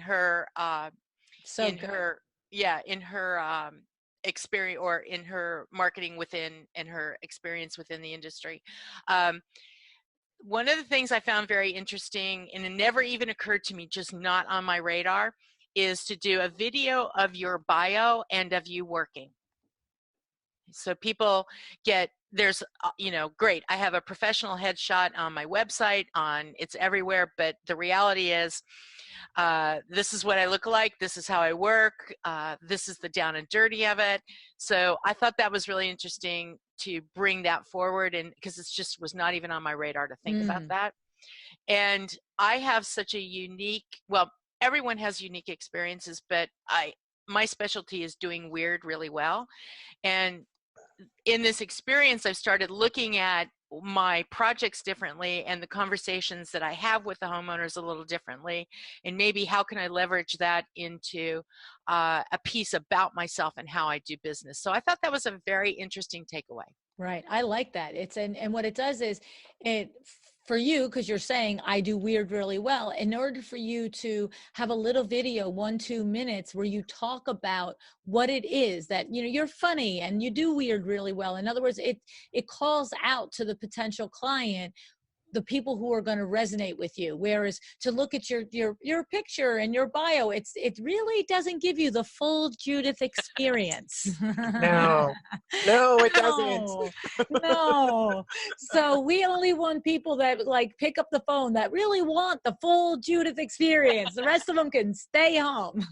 her experience, or in her marketing and her experience within the industry. One of the things I found very interesting, and it never even occurred to me, just not on my radar, is to do a video of your bio and of you working. So people there's, great, I have a professional headshot on my website, it's everywhere, but the reality is, this is what I look like, this is how I work, this is the down and dirty of it. So I thought that was really interesting to bring that forward, and because it just was not even on my radar to think about that. And I have such a unique, well, everyone has unique experiences, but my specialty is doing weird really well. And in this experience, I've started looking at my projects differently and the conversations that I have with the homeowners a little differently, and maybe how can I leverage that into a piece about myself and how I do business. So I thought that was a very interesting takeaway. Right. I like that. And what it does is for you, because you're saying I do weird really well, in order for you to have a little video, 1-2 minutes, where you talk about what it is that, you're funny and you do weird really well. In other words, it calls out to the potential client the people who are going to resonate with you. Whereas to look at your picture and your bio, it really doesn't give you the full Judith experience. No, it doesn't. No. So we only want people that pick up the phone, that really want the full Judith experience. The rest of them can stay home.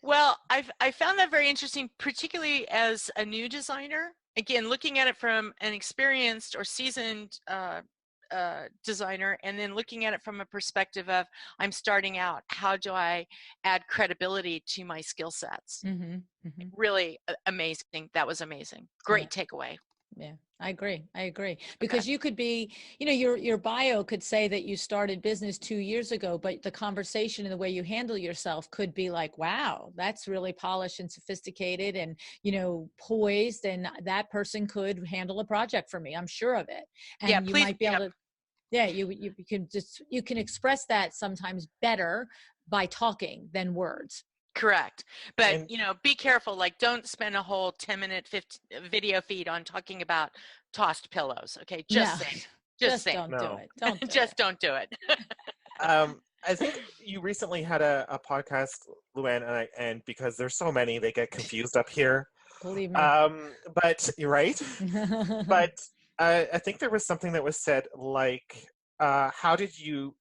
Well, I found that very interesting, particularly as a new designer. Again, looking at it from an experienced or seasoned designer, and then looking at it from a perspective of I'm starting out. How do I add credibility to my skill sets? Really amazing. That was amazing. Great takeaway. Yeah, I agree. Because you could be, your bio could say that you started business 2 years ago, but the conversation and the way you handle yourself could be like, wow, that's really polished and sophisticated and, poised. And that person could handle a project for me. I'm sure of it. And you might be able to, you can express that sometimes better by talking than words. Correct. But, be careful. Don't spend a whole 10-minute video feed on talking about tossed pillows. Okay. Just don't do it. Don't do it. I think you recently had a podcast, LuAnn, and because there's so many, they get confused up here. Believe me. But you're right. But I think there was something that was said like, how did you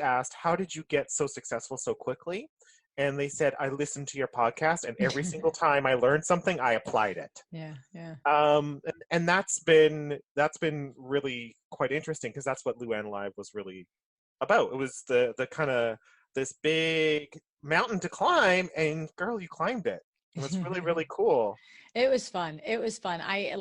asked, how did you get so successful so quickly? And they said, I listened to your podcast, and every single time I learned something, I applied it. Yeah. And that's been really quite interesting, because that's what LuAnn Live was really about. It was the kind of this big mountain to climb, and girl, you climbed it. It was really, really cool. It was fun. I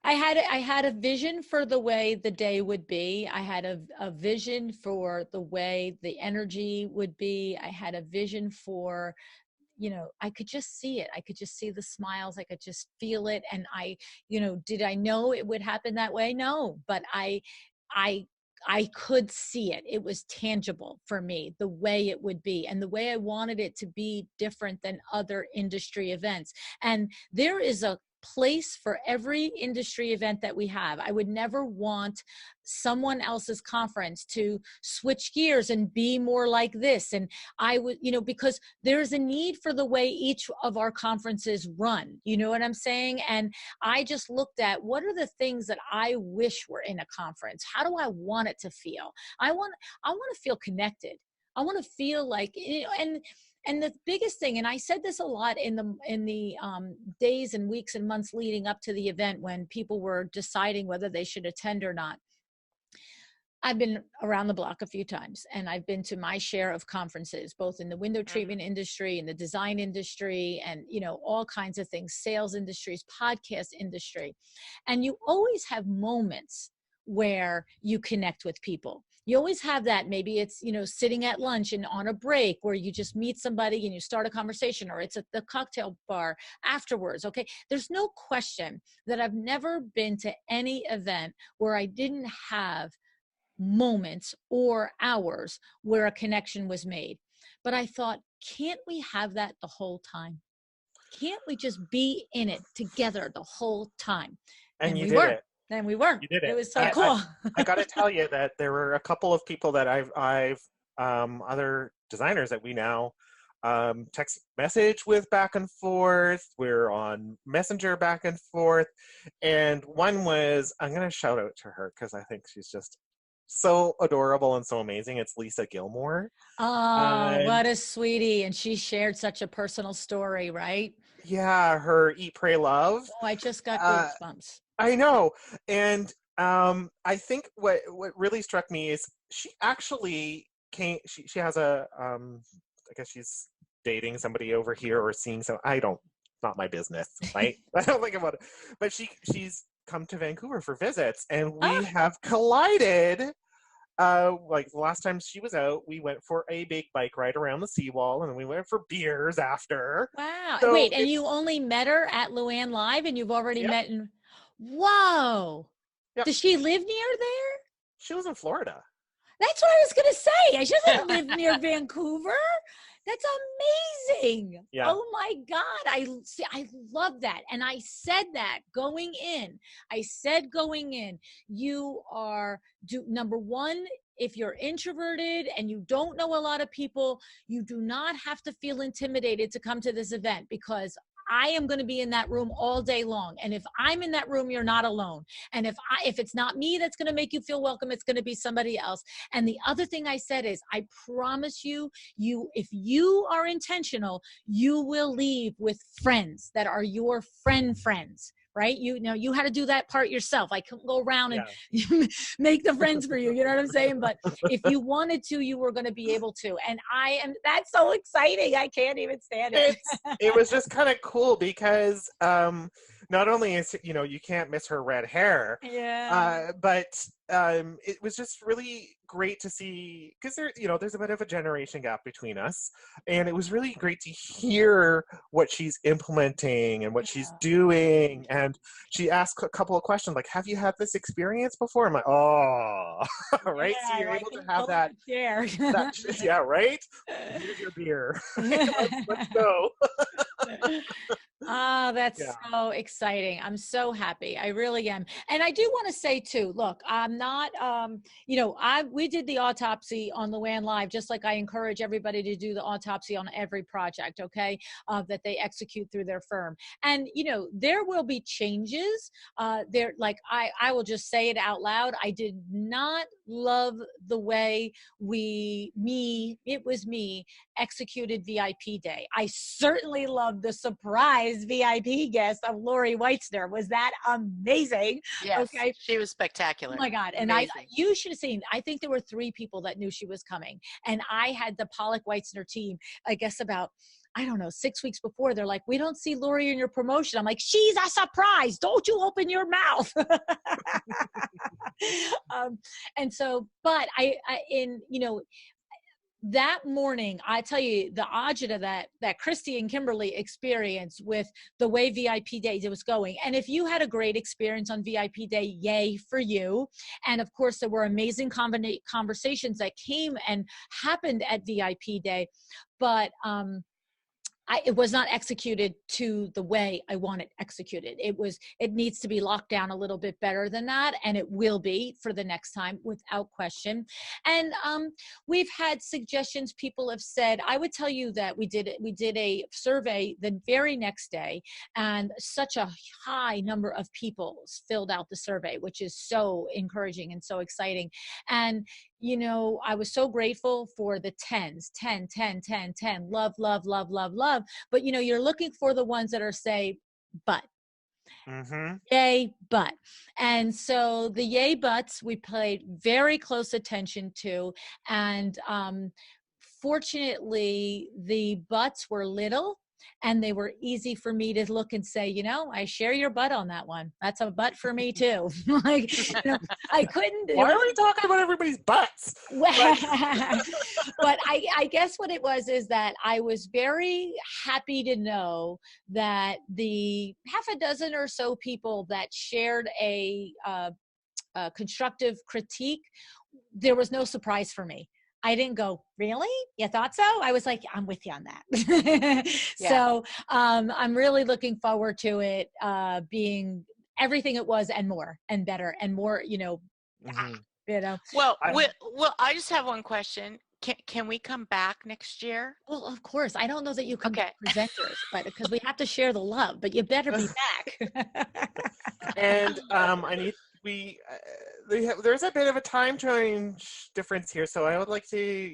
I had a vision for the way the day would be. I had a vision for the way the energy would be. I had a vision for, I could just see it. I could just see the smiles. I could just feel it. And did I know it would happen that way? No, but I, I could see it. It was tangible for me, the way it would be and the way I wanted it to be different than other industry events. And there is a place for every industry event that we have. I would never want someone else's conference to switch gears and be more like this. And I would, because there's a need for the way each of our conferences run. You know what I'm saying? And I just looked at what are the things that I wish were in a conference? How do I want it to feel? I want to feel connected. I want to feel like, and the biggest thing, and I said this a lot in the days and weeks and months leading up to the event when people were deciding whether they should attend or not. I've been around the block a few times, and I've been to my share of conferences, both in the window treatment industry, in the design industry, and all kinds of things, sales industries, podcast industry. And you always have moments where you connect with people. You always have that. Maybe it's, sitting at lunch and on a break where you just meet somebody and you start a conversation, or it's at the cocktail bar afterwards. Okay. There's no question that I've never been to any event where I didn't have moments or hours where a connection was made. But I thought, can't we have that the whole time? Can't we just be in it together the whole time? And you we did were. it. And we were. You did It it. was so cool. I got to tell you that there were a couple of people that I've other designers that we now text message with back and forth. We're on Messenger back and forth. And one was, I'm going to shout out to her because I think she's just so adorable and so amazing. It's Lisa Gilmore. Oh, what a sweetie. And she shared such a personal story, right? Yeah, her Eat, Pray, Love. Oh, I just got goosebumps. I know. And I think what really struck me is she actually she has a I guess she's dating somebody over here or seeing some, not my business, right? I don't think about it. But she's come to Vancouver for visits, and we have collided. Like the last time she was out, we went for a big bike ride around the seawall, and then we went for beers after. Wow. So wait, and you only met her at LuAnn Live, and you've already met in... Whoa. Yep. Does she live near there? She was in Florida. That's what I was going to say. She doesn't live near Vancouver. That's amazing. Yeah. Oh my God. I love that. And I said that going in. You are, number one, if you're introverted and you don't know a lot of people, you do not have to feel intimidated to come to this event, because I am going to be in that room all day long. And if I'm in that room, you're not alone. And if it's not me that's going to make you feel welcome, it's going to be somebody else. And the other thing I said is, I promise you, if you are intentional, you will leave with friends that are your friends. Right? You had to do that part yourself. I couldn't go around and make the friends for you. You know what I'm saying? But if you wanted to, you were going to be able to. And that's so exciting. I can't even stand it. It was just kind of cool because not only is, you can't miss her red hair, but it was just really great to see, because there's a bit of a generation gap between us, and it was really great to hear what she's implementing and what she's doing. And she asked a couple of questions like, have you had this experience before? I'm like, oh, right. So you're able to have that. Yeah, right. Here's your beer. Let's go. That's so exciting. I'm so happy. I really am. And I do want to say too, look, I'm not, we did the autopsy on LuAnn Live, just like I encourage everybody to do the autopsy on every project, okay, that they execute through their firm. And, there will be changes. I will just say it out loud. I did not love the way it was me executed VIP day. I certainly loved the surprise VIP guest of Lori Weitzner. Was that amazing? Yes, okay. She was spectacular. Oh my God. And you should have seen, I think there were 3 people that knew she was coming. And I had the Pollock Weitzner team, I guess about I don't know, 6 weeks before, they're like, we don't see Lori in your promotion. I'm like, she's a surprise. Don't you open your mouth. And so, but that morning, I tell you, the agita that Christy and Kimberly experienced with the way VIP Day was going. And if you had a great experience on VIP Day, yay for you. And of course, there were amazing conversations that came and happened at VIP Day. But it was not executed to the way I want it executed. It needs to be locked down a little bit better than that. And it will be for the next time without question. And we've had suggestions. People have said, I would tell you that we did a survey the very next day, and such a high number of people filled out the survey, which is so encouraging and so exciting. And I was so grateful for the 10s, 10, 10, 10, 10, love, love, love, love, love. But, you're looking for the ones that are say, but. Mm-hmm. Yay, but. And so the yay, buts, we paid very close attention to. And fortunately, the buts were little. And they were easy for me to look and say, I share your butt on that one. That's a butt for me too. I couldn't. Why are we talking about everybody's butts? But I guess what it was is that I was very happy to know that the half a dozen or so people that shared a constructive critique, there was no surprise for me. I didn't go, really? You thought so? I was like, I'm with you on that. Yeah. So I'm really looking forward to it being everything it was and more and better and more, Mm-hmm. Well, I just have one question. Can we come back next year? Well, of course. I don't know that you can Okay. be presenters, but because we have to share the love, but you better be back. And there's a bit of a time change difference here, so I would like to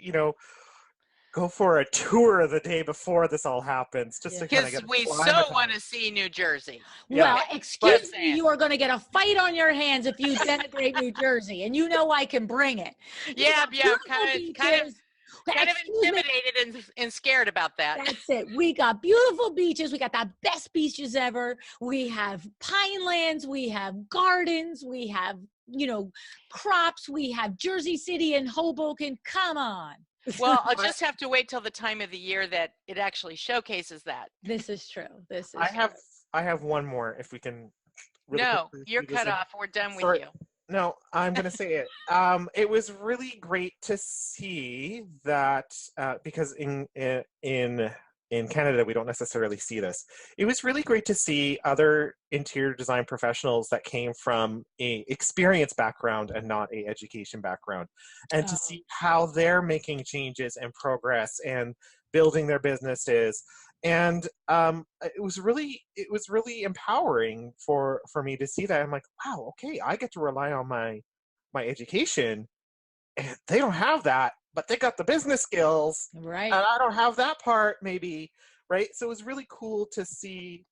go for a tour the day before this all happens, just to kind of Because get we so want to see New Jersey. Yeah. Well, excuse me, you are going to get a fight on your hands if you denigrate New Jersey, and I can bring it. Yeah, kind of Excuse me. intimidated and scared about that. That's it. We got beautiful beaches. We got the best beaches ever. We have pine lands. We have gardens. We have, crops. We have Jersey City and Hoboken. Come on. Well, I'll just have to wait till the time of the year that it actually showcases that. This is true. I have one more, if we can. Really No, you're cut off. We're done with you. No, I'm going to say it. It was really great to see that because in Canada we don't necessarily see this. It was really great to see other interior design professionals that came from a experience background and not a education background, and to see how they're making changes and progress and building their businesses. And it was really empowering for me to see that. I'm like, wow, okay, I get to rely on my education, and they don't have that, but they got the business skills, right? And I don't have that part, maybe, right? So it was really cool to see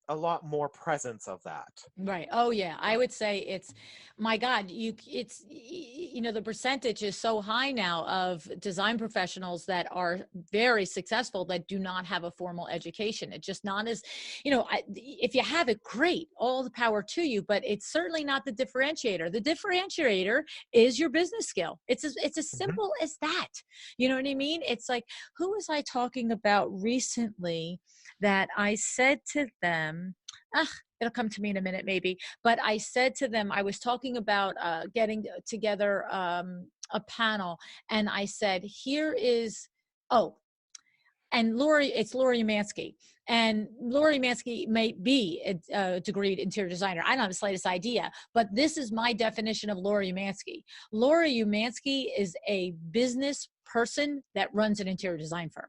a lot more presence of that. Right. Oh yeah. I would say it's, my God, the percentage is so high now of design professionals that are very successful that do not have a formal education. It's just not as, if you have it, great, all the power to you, but it's certainly not the differentiator. The differentiator is your business skill. It's as simple as that. You know what I mean? It's like, who was I talking about recently that I said to them, it'll come to me in a minute maybe, but I said to them, I was talking about getting together a panel, and I said, and it's Lori Umansky. And Lori Umansky may be a degreed interior designer. I don't have the slightest idea, but this is my definition of Lori Umansky. Lori Umansky is a business person that runs an interior design firm.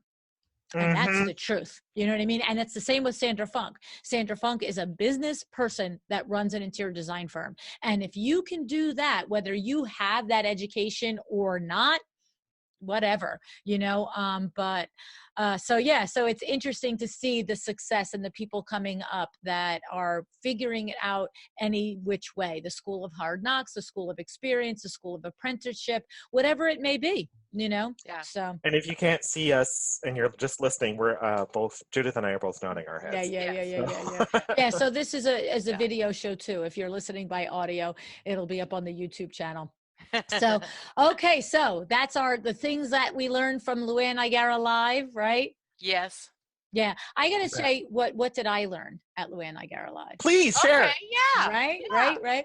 And that's the truth. You know what I mean? And it's the same with Sandra Funk. Sandra Funk is a business person that runs an interior design firm. And if you can do that, whether you have that education or not, whatever, so it's interesting to see the success and the people coming up that are figuring it out any which way, the school of hard knocks, the school of experience, the school of apprenticeship, whatever it may be. Yeah. So And if you can't see us and you're just listening, we're both, Judith and I are both nodding our heads. yeah. So this is a Yeah. video show too. If you're listening by audio, it'll be up on the YouTube channel. So, okay. So that's the things that we learned from LuAnn Nigara Live, right? Yes. Yeah. I got to say, what did I learn at LuAnn Nigara Live? Please share. Okay, yeah. Right, Yeah. right.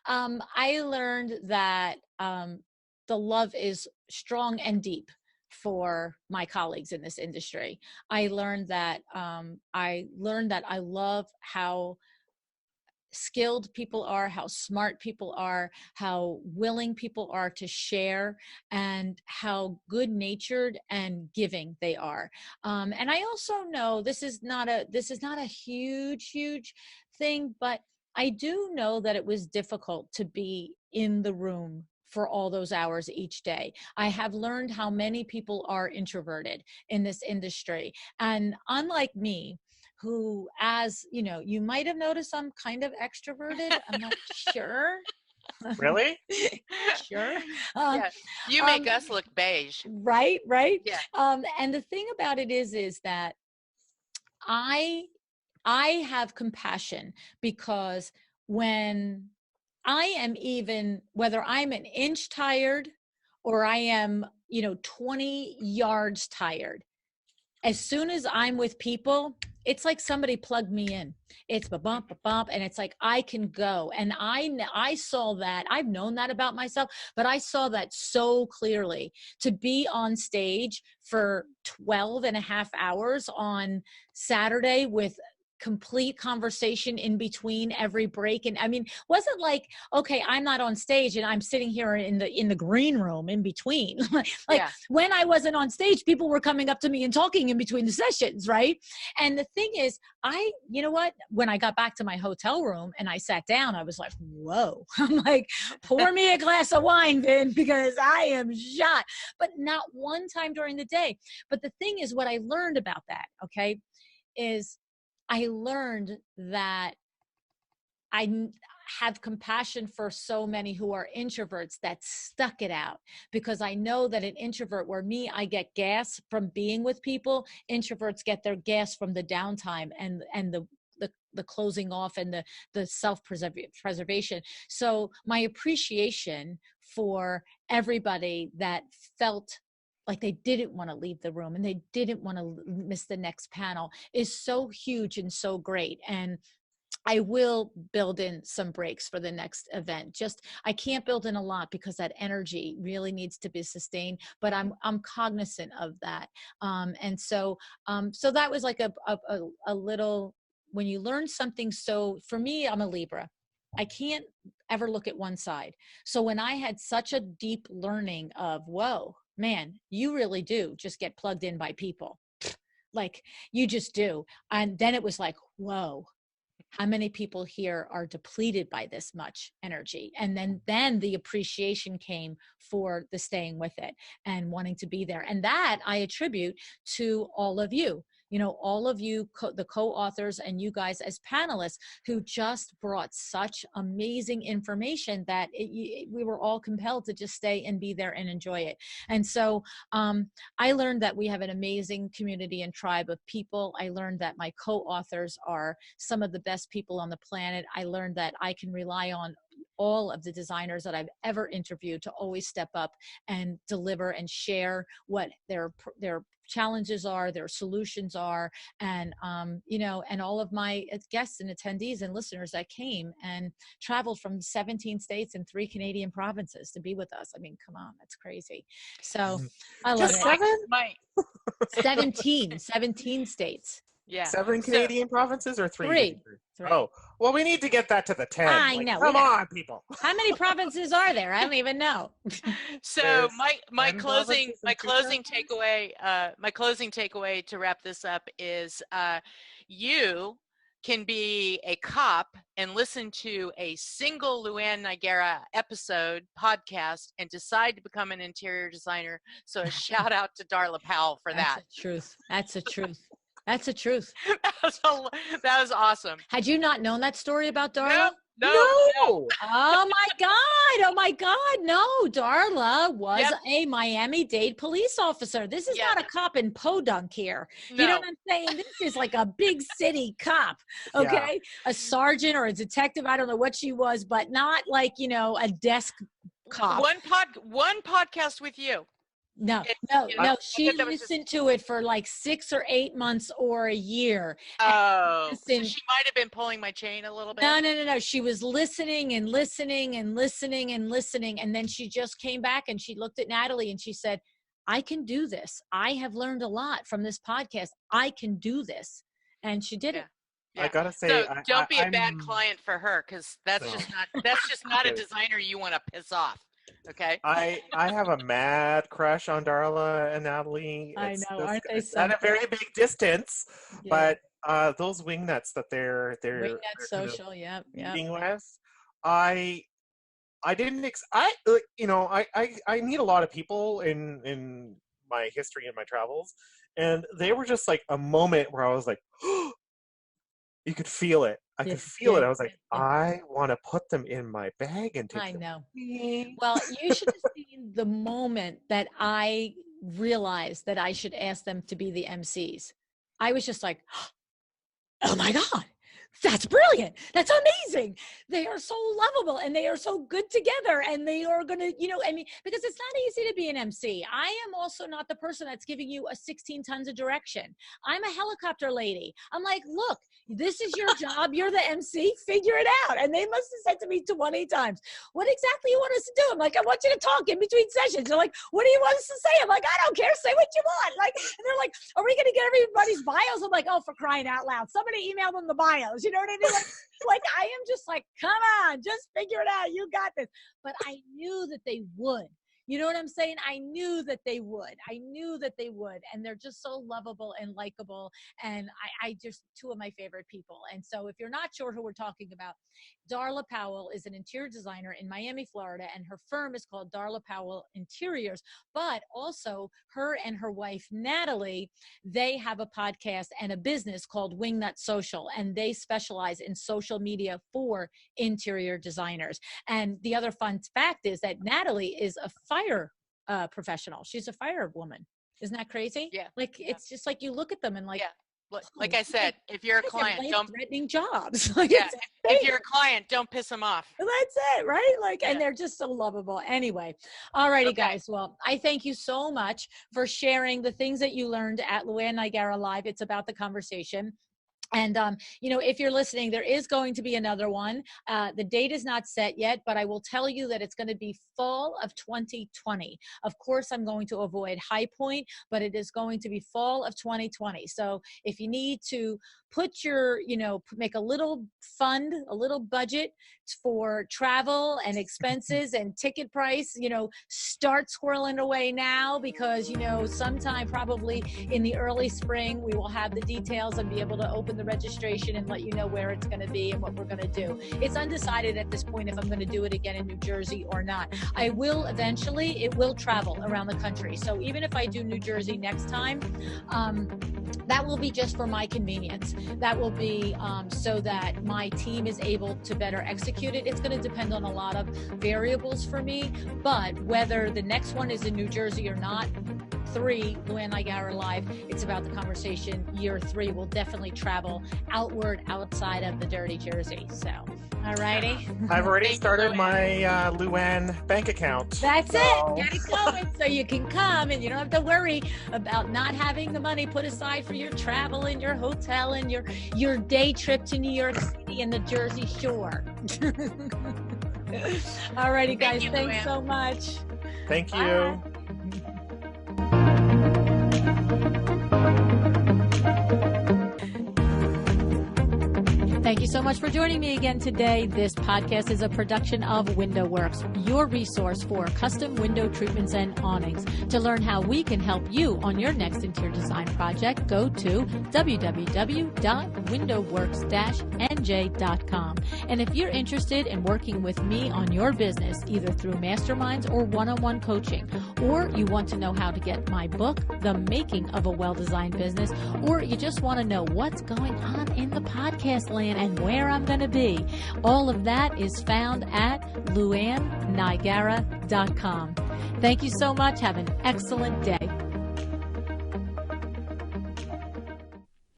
I learned that the love is strong and deep for my colleagues in this industry. I learned that I love how skilled people are, how smart people are, how willing people are to share, and how good natured and giving they are. And I also know this is not a huge thing, but I do know that it was difficult to be in the room for all those hours each day. I have learned how many people are introverted in this industry. And unlike me, who, as you know, you might have noticed I'm kind of extroverted. I'm not sure. Really? Sure. Yeah. You make us look beige. Right. Yeah. And the thing about it is that I have compassion, because when I am, even whether I'm an inch tired or I am, 20 yards tired, as soon as I'm with people, it's like somebody plugged me in. It's ba bump, ba bump, and it's like I can go. And I saw that. I've known that about myself, but I saw that so clearly. To be on stage for 12 and a half hours on Saturday with complete conversation in between every break, and I mean, wasn't like, okay, I'm not on stage and I'm sitting here in the green room in between. Like, when I wasn't on stage, people were coming up to me and talking in between the sessions, right? And the thing is, you know what, when I got back to my hotel room and I sat down, I was like, whoa. I'm like, pour me a glass of wine, Vin, because I am shot. But not one time during the day. But the thing is, what I learned about that, okay, is I learned that I have compassion for so many who are introverts that stuck it out, because I know that an introvert, where me, I get gas from being with people, introverts get their gas from the downtime and the closing off and the self-preservation. So my appreciation for everybody that felt like they didn't want to leave the room and they didn't want to miss the next panel is so huge and so great. And I will build in some breaks for the next event. Just, I can't build in a lot because that energy really needs to be sustained, but I'm cognizant of that. And so that was like a little, when you learn something. So for me, I'm a Libra. I can't ever look at one side. So when I had such a deep learning of, whoa, man, you really do just get plugged in by people. Like, you just do. And then it was like, whoa, how many people here are depleted by this much energy? And then the appreciation came for the staying with it and wanting to be there. And that I attribute to all of you. All of you, the co-authors, and you guys as panelists, who just brought such amazing information that we were all compelled to just stay and be there and enjoy it. And so I learned that we have an amazing community and tribe of people. I learned that my co-authors are some of the best people on the planet. I learned that I can rely on all of the designers that I've ever interviewed to always step up and deliver and share what their challenges are, their solutions are, and and all of my guests and attendees and listeners that came and traveled from 17 states and 3 Canadian provinces to be with us. I mean, come on, that's crazy. So I love Just it. 7? 17 states. Yeah. 7 Canadian provinces or 3? 3. Oh, well, we need to get that to the 10. I know. Come on, people. How many provinces are there? I don't even know. So my 10 closing provinces and 2 takeaway to wrap this up is you can be a cop and listen to a single LuAnn Nigara episode podcast and decide to become an interior designer. So a shout out to Darla Powell for that. That's the truth. That's the truth. That's the truth. That was awesome. Had you not known that story about Darla? No. Oh my God. Oh my God. No, Darla was Yep. a Miami-Dade police officer. This is Yeah. not a cop in Podunk here. No. You know what I'm saying? This is like a big city cop. Okay. A sergeant or a detective. I don't know what she was, but not like, you know, a desk cop. One podcast with you. No, It- no, you know, no. I She thought that was listened to it for like 6 or 8 months or a year. Oh, so Listen, she might have been pulling my chain a little bit. no. She was listening and listening and listening and listening. And then she just came back and she looked at Natalie and she said, I can do this. I have learned a lot from this podcast. I can do this. And she did it. Yeah. I gotta say, So don't be a bad I'm- client for her, because that's No. just not a designer you want to piss off. Okay. I have a mad crush on Darla and Natalie. I It's know, just- aren't they it's at a something? very big distance, Yeah. but those wingnuts that they're Wingnut kind of social. Yep. meeting with, I didn't you know, I meet a lot of people in my history and my travels, and they were just like a moment where I was like, you could feel it. I could feel it. I was like, I want to put them in my bag and take I them know. with me. Well, you should have seen the moment that I realized that I should ask them to be the MCs. I was just like, oh my God, that's brilliant. That's amazing. They are so lovable and they are so good together and they are going to, you know, I mean, because it's not easy to be an MC. I am also not the person that's giving you a 16 tons of direction. I'm a helicopter lady. I'm like, look, this is your job. You're the MC. Figure it out. And they must have said to me 20 times, what exactly you want us to do? I'm like, I want you to talk in between sessions. They're like, what do you want us to say? I'm like, I don't care. Say what you want. Like, and they're like, are we going to get everybody's bios? I'm like, oh, for crying out loud. Somebody email them the bios. You know what I mean? Like I am just like, come on, just figure it out. You got this. But I knew that they would. You know what I'm saying? I knew that they would. And they're just so lovable and likable. And I just, two of my favorite people. And so if you're not sure who we're talking about, Darla Powell is an interior designer in Miami, Florida, and her firm is called Darla Powell Interiors. But also her and her wife, Natalie, they have a podcast and a business called Wingnut Social, and they specialize in social media for interior designers. And the other fun fact is that Natalie is a fire professional. She's a firewoman. Isn't that crazy? Yeah. Like, it's just like you look at them and like, Like I said, if you're a client, don't threatening jobs. Like, if you're a client, don't piss them off. that's it, right? Like, and they're just so lovable. Anyway, all righty, guys. Well, I thank you so much for sharing the things that you learned at LuAnn Nigara Live. It's about the conversation. And, you know, if you're listening, there is going to be another one. The date is not set yet, but I will tell you that it's going to be fall of 2020. Of course, I'm going to avoid High Point, but it is going to be fall of 2020. So if you need to put your, you know, make a little fund, a little budget for travel and expenses and ticket price, you know, start squirreling away now, because, you know, sometime probably in the early spring, we will have the details and be able to open the registration and let you know where it's going to be and what we're going to do. It's undecided at this point if I'm going to do it again in New Jersey or not. I will eventually, it will travel around the country. So even if I do New Jersey next time, that will be just for my convenience. That will be so that my team is able to better execute it. It's going to depend on a lot of variables for me, but whether the next one is in New Jersey or not, 3, LuAnn Nigara Live, it's about the conversation. Year 3 will definitely travel outward outside of the dirty Jersey. So, all righty. I've already started my LuAnn bank account. That's it. Get it going so you can come and you don't have to worry about not having the money put aside for your travel and your hotel and your day trip to New York City and the Jersey Shore. All righty, guys. Thanks LuAnn. so much. Thank you. Bye. Thank you so much for joining me again today. This podcast is a production of WindowWorks, your resource for custom window treatments and awnings. To learn how we can help you on your next interior design project, go to www.windowworks-nj.com. And if you're interested in working with me on your business, either through masterminds or one-on-one coaching, or you want to know how to get my book, The Making of a Well-Designed Business, or you just want to know what's going on in the podcast land and where I'm going to be, all of that is found at LuAnnNigara.com. Thank you so much. Have an excellent day.